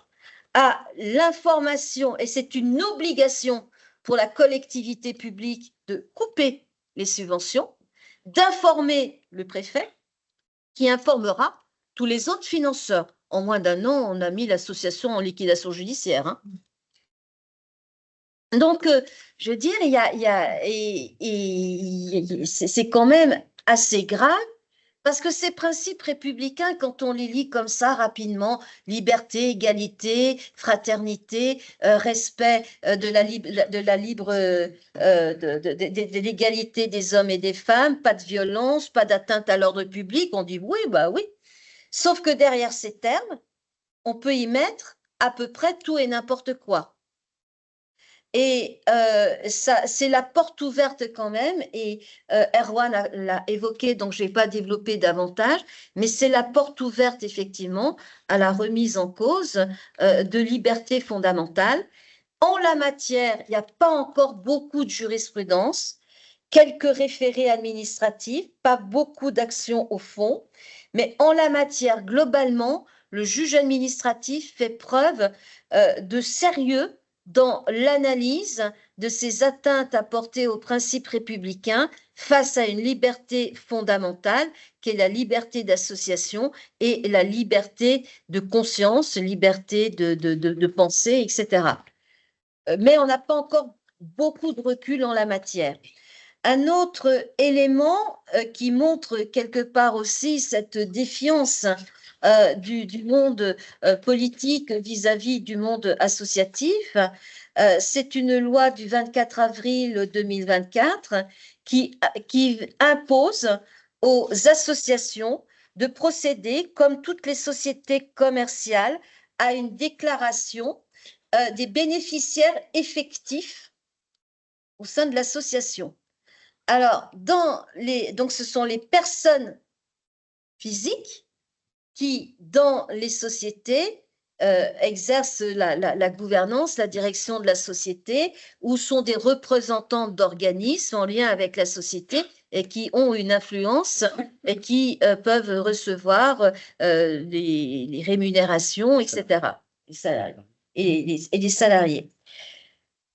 à l'information, et c'est une obligation pour la collectivité publique de couper les subventions, d'informer le préfet qui informera tous les autres financeurs. En moins d'un an, on a mis l'association en liquidation judiciaire. Hein. Donc, je veux dire, c'est quand même assez grave parce que ces principes républicains, quand on les lit comme ça rapidement, liberté, égalité, fraternité, respect de l'égalité des hommes et des femmes, pas de violence, pas d'atteinte à l'ordre public, on dit oui, bah oui. Sauf que derrière ces termes, on peut y mettre à peu près tout et n'importe quoi. Et c'est la porte ouverte quand même, et Erwan l'a évoqué, donc je ne vais pas développer davantage, mais c'est la porte ouverte effectivement à la remise en cause de libertés fondamentales. En la matière, il n'y a pas encore beaucoup de jurisprudence, quelques référés administratifs, pas beaucoup d'actions au fond, mais en la matière, globalement, le juge administratif fait preuve de sérieux dans l'analyse de ces atteintes apportées aux principes républicains face à une liberté fondamentale qui est la liberté d'association et la liberté de conscience, liberté de pensée, etc. Mais on n'a pas encore beaucoup de recul en la matière. Un autre élément qui montre quelque part aussi cette défiance du monde politique vis-à-vis du monde associatif, c'est une loi du 24 avril 2024 qui impose aux associations de procéder, comme toutes les sociétés commerciales, à une déclaration des bénéficiaires effectifs au sein de l'association. Alors, donc ce sont les personnes physiques qui, dans les sociétés, exercent la gouvernance, la direction de la société, ou sont des représentants d'organismes en lien avec la société et qui ont une influence et qui peuvent recevoir les rémunérations, etc. Et les salariés.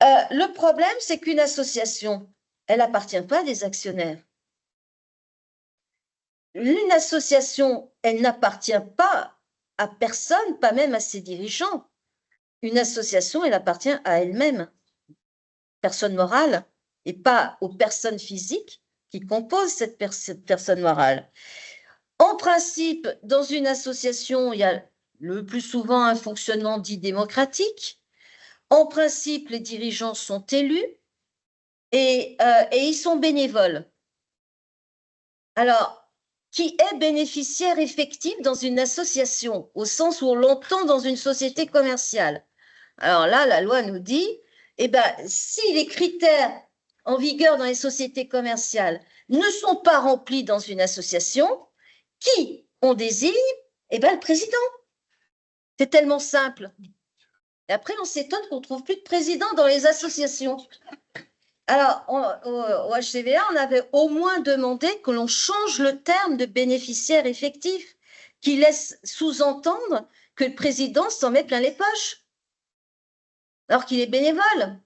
Le problème, c'est qu'une association, elle n'appartient pas à des actionnaire. Une association, elle n'appartient pas à personne, pas même à ses dirigeants. Une association, elle appartient à elle-même, personne morale, et pas aux personnes physiques qui composent cette personne morale. En principe, dans une association, il y a le plus souvent un fonctionnement dit démocratique. En principe, les dirigeants sont élus et ils sont bénévoles. Alors, qui est bénéficiaire effectif dans une association, au sens où on l'entend dans une société commerciale? Alors là, la loi nous dit, si les critères en vigueur dans les sociétés commerciales ne sont pas remplis dans une association, qui on désigne? Le président. C'est tellement simple. Et après, on s'étonne qu'on ne trouve plus de président dans les associations. Alors, au HCVA, on avait au moins demandé que l'on change le terme de bénéficiaire effectif, qui laisse sous-entendre que le président s'en met plein les poches, alors qu'il est bénévole.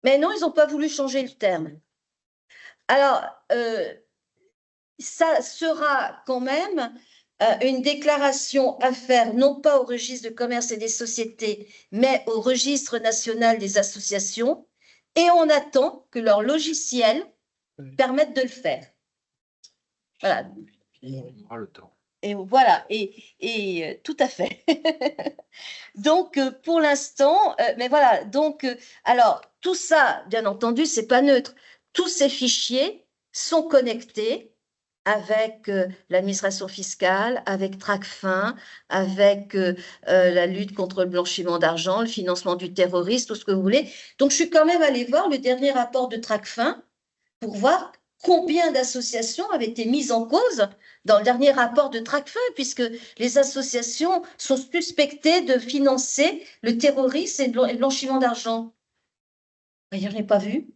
Mais non, ils n'ont pas voulu changer le terme. Alors, ça sera quand même une déclaration à faire, non pas au registre de commerce et des sociétés, mais au registre national des associations, et on attend que leur logiciel permette de le faire. Voilà. On aura le temps. Et voilà, tout à fait. Donc, pour l'instant, mais voilà, donc, alors, tout ça, bien entendu, c'est pas neutre. Tous ces fichiers sont connectés avec l'administration fiscale, avec Tracfin, avec la lutte contre le blanchiment d'argent, le financement du terrorisme, tout ce que vous voulez. Donc, je suis quand même allée voir le dernier rapport de Tracfin pour voir combien d'associations avaient été mises en cause dans le dernier rapport de Tracfin, puisque les associations sont suspectées de financer le terrorisme et le blanchiment d'argent. Je n'en ai pas vu.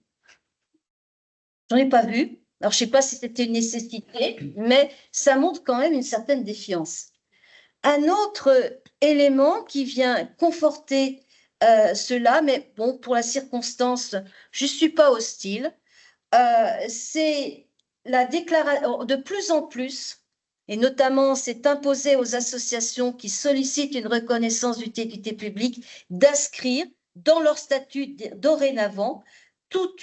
J'en ai pas vu. Alors, je ne sais pas si c'était une nécessité, mais ça montre quand même une certaine défiance. Un autre élément qui vient conforter cela, mais bon, pour la circonstance, je ne suis pas hostile, c'est la déclaration de plus en plus, et notamment c'est imposé aux associations qui sollicitent une reconnaissance d'utilité publique d'inscrire dans leur statut dorénavant tout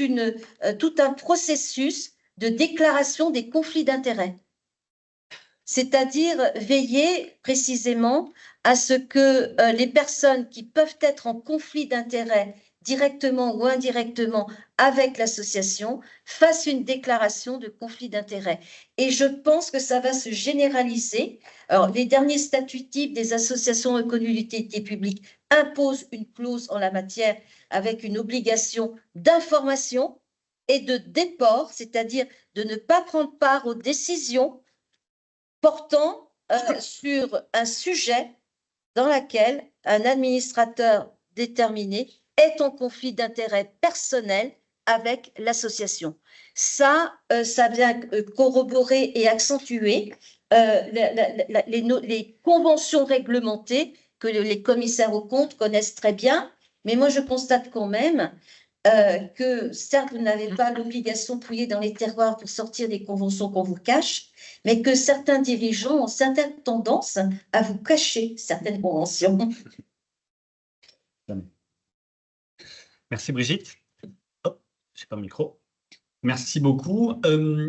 un processus de déclaration des conflits d'intérêts. C'est-à-dire veiller précisément à ce que les personnes qui peuvent être en conflit d'intérêts directement ou indirectement avec l'association fassent une déclaration de conflit d'intérêts. Et je pense que ça va se généraliser. Alors, les derniers statuts types des associations reconnues d'utilité publique imposent une clause en la matière avec une obligation d'information et de déport, c'est-à-dire de ne pas prendre part aux décisions portant sur un sujet dans lequel un administrateur déterminé est en conflit d'intérêts personnel avec l'association. Ça vient corroborer et accentuer les conventions réglementées que les commissaires aux comptes connaissent très bien, mais moi je constate quand même que certes, vous n'avez pas l'obligation de fouiller dans les terroirs pour sortir des conventions qu'on vous cache, mais que certains dirigeants ont certaines tendances à vous cacher certaines conventions. Merci Brigitte. Hop, j'ai pas le micro. Merci beaucoup.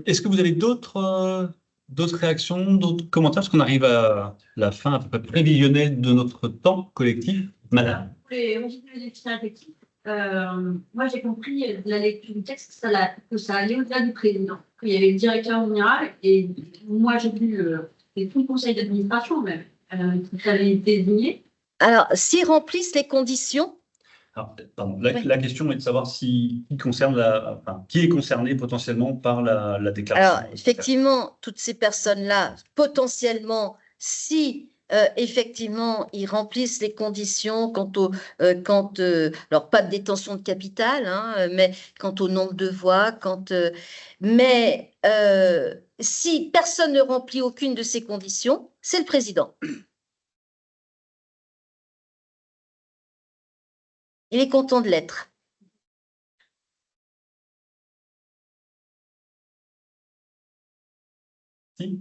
Est-ce que vous avez d'autres réactions, d'autres commentaires, parce qu'on arrive à la fin à peu près prévisionnelle de notre temps collectif. Madame. Moi, j'ai compris de la lecture du texte que ça allait au-delà du président. Il y avait le directeur général et moi, j'ai vu tout le conseil d'administration même qui avait été désigné. Alors, s'ils remplissent les conditions. Alors, pardon, la question est de savoir qui est concerné potentiellement par la déclaration. Alors, effectivement, toutes ces personnes-là, potentiellement, si effectivement, ils remplissent les conditions quant alors pas de détention de capital, hein, mais quant au nombre de voix, mais si personne ne remplit aucune de ces conditions, c'est le président. Il est content de l'être. Si.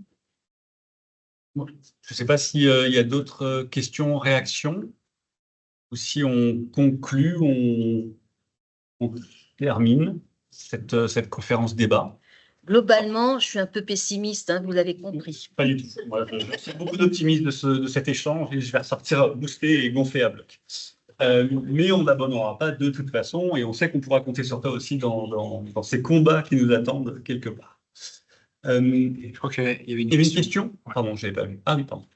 Je ne sais pas s'il y a d'autres questions, réactions, ou si on conclut, on termine cette conférence débat. Globalement, je suis un peu pessimiste, hein, vous l'avez compris. Pas du tout. Moi, j'ai beaucoup d'optimisme de cet échange et je vais ressortir boosté et gonflé à bloc. Mais on n'abandonnera pas de toute façon et on sait qu'on pourra compter sur toi aussi dans ces combats qui nous attendent quelque part. Je crois qu'il y avait une question. Pardon, je n'avais pas vu. Ah oui, pardon.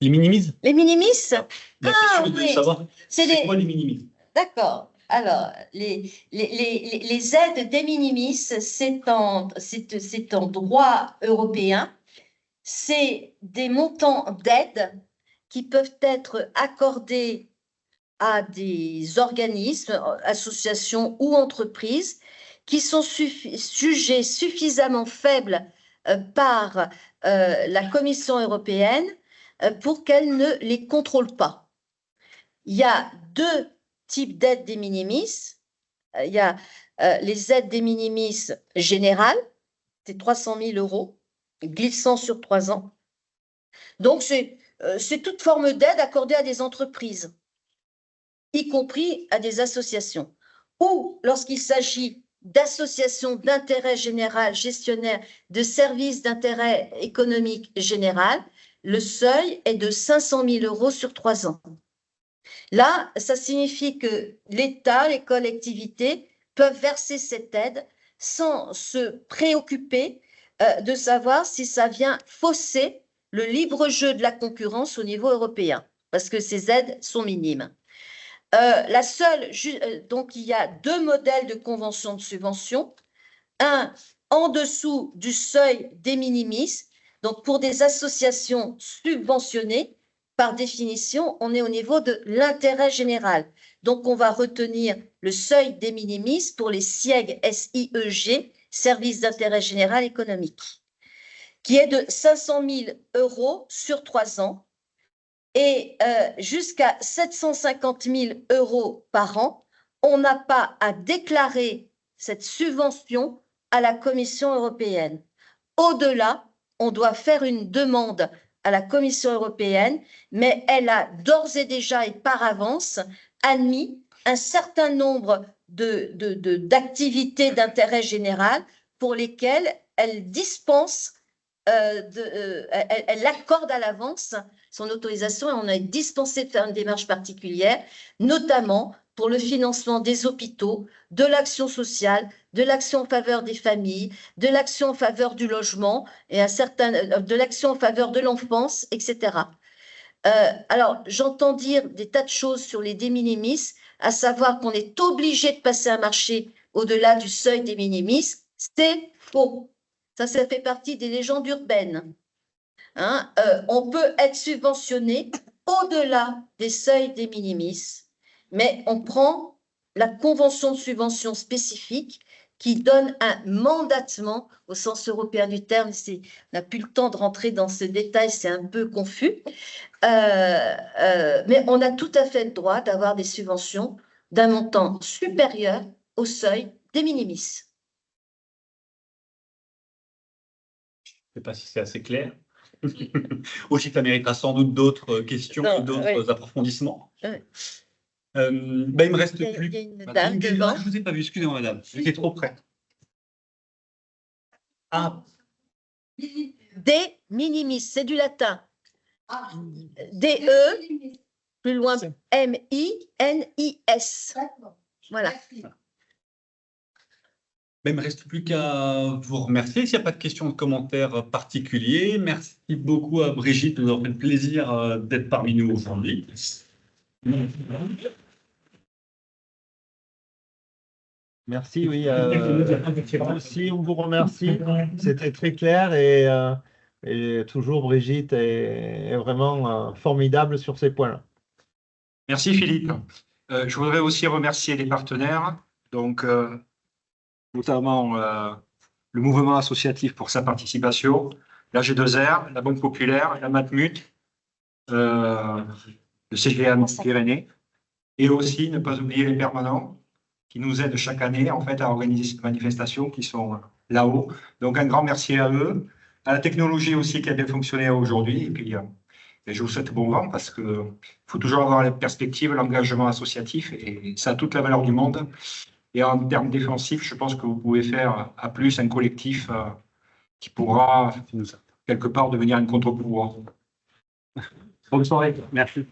Les minimis. Les minimis. La question est de savoir c'est quoi les minimis. D'accord. Alors, les aides de minimis, c'est en droit européen. C'est des montants d'aide qui peuvent être accordés à des organismes, associations ou entreprises qui sont jugés suffisamment faibles par la Commission européenne pour qu'elle ne les contrôle pas. Il y a deux types d'aides de minimis. Il y a les aides de minimis générales, c'est 300 000 €, glissant sur 3 ans. Donc, c'est toute forme d'aide accordée à des entreprises. y compris à des associations. Ou lorsqu'il s'agit d'associations d'intérêt général gestionnaires de services d'intérêt économique général, le seuil est de 500 000 € sur 3 ans. Là, ça signifie que l'État, les collectivités peuvent verser cette aide sans se préoccuper de savoir si ça vient fausser le libre jeu de la concurrence au niveau européen, parce que ces aides sont minimes. Donc, il y a 2 modèles de convention de subvention. Un en dessous du seuil des minimis. Donc, pour des associations subventionnées, par définition, on est au niveau de l'intérêt général. Donc, on va retenir le seuil des minimis pour les SIEG, SIEG, Services d'intérêt général économique, qui est de 500 000 € sur 3 ans et jusqu'à 750 000 € par an. On n'a pas à déclarer cette subvention à la Commission européenne. Au-delà, on doit faire une demande à la Commission européenne, mais elle a d'ores et déjà et par avance admis un certain nombre d'activités d'intérêt général pour lesquelles elle dispense, elle accorde à l'avance son autorisation et on est dispensé de faire une démarche particulière, notamment pour le financement des hôpitaux, de l'action sociale, de l'action en faveur des familles, de l'action en faveur du logement et de l'action en faveur de l'enfance, etc. Alors, j'entends dire des tas de choses sur les de minimis, à savoir qu'on est obligé de passer un marché au-delà du seuil des minimis. C'est faux. Ça fait partie des légendes urbaines. Hein, on peut être subventionné au-delà des seuils des minimis, mais on prend la convention de subvention spécifique qui donne un mandatement au sens européen du terme. On n'a plus le temps de rentrer dans ce détail, c'est un peu confus, mais on a tout à fait le droit d'avoir des subventions d'un montant supérieur au seuil des minimis. Je ne sais pas si c'est assez clair. Aussi, ça méritera sans doute d'autres questions, d'autres approfondissements. Ouais. Il me reste plus. Il y a une dame devant. Je ne vous ai pas vu, excusez-moi, madame. J'étais trop près. Ah. Des minimis, c'est du latin. D-E, plus loin, M-I-N-I-S. Voilà. Il ne me reste plus qu'à vous remercier. S'il n'y a pas de questions, de commentaires particuliers, merci beaucoup à Brigitte de nous avoir fait le plaisir d'être parmi nous aujourd'hui. Merci, oui. Aussi, on vous remercie. C'était très clair et toujours Brigitte est vraiment formidable sur ces points-là. Merci Philippe. Je voudrais aussi remercier les partenaires, donc notamment le mouvement associatif pour sa participation, la G2R, la Banque Populaire, la Matmut, le CGM Pyrénées, et aussi ne pas oublier les permanents qui nous aident chaque année en fait à organiser ces manifestations qui sont là-haut. Donc un grand merci à eux, à la technologie aussi qui a bien fonctionné aujourd'hui. Et puis je vous souhaite bon vent parce que faut toujours avoir la perspective, l'engagement associatif et ça a toute la valeur du monde. Et en termes défensifs, je pense que vous pouvez faire à plus un collectif qui pourra quelque part devenir un contre-pouvoir. Bonne soirée. Merci.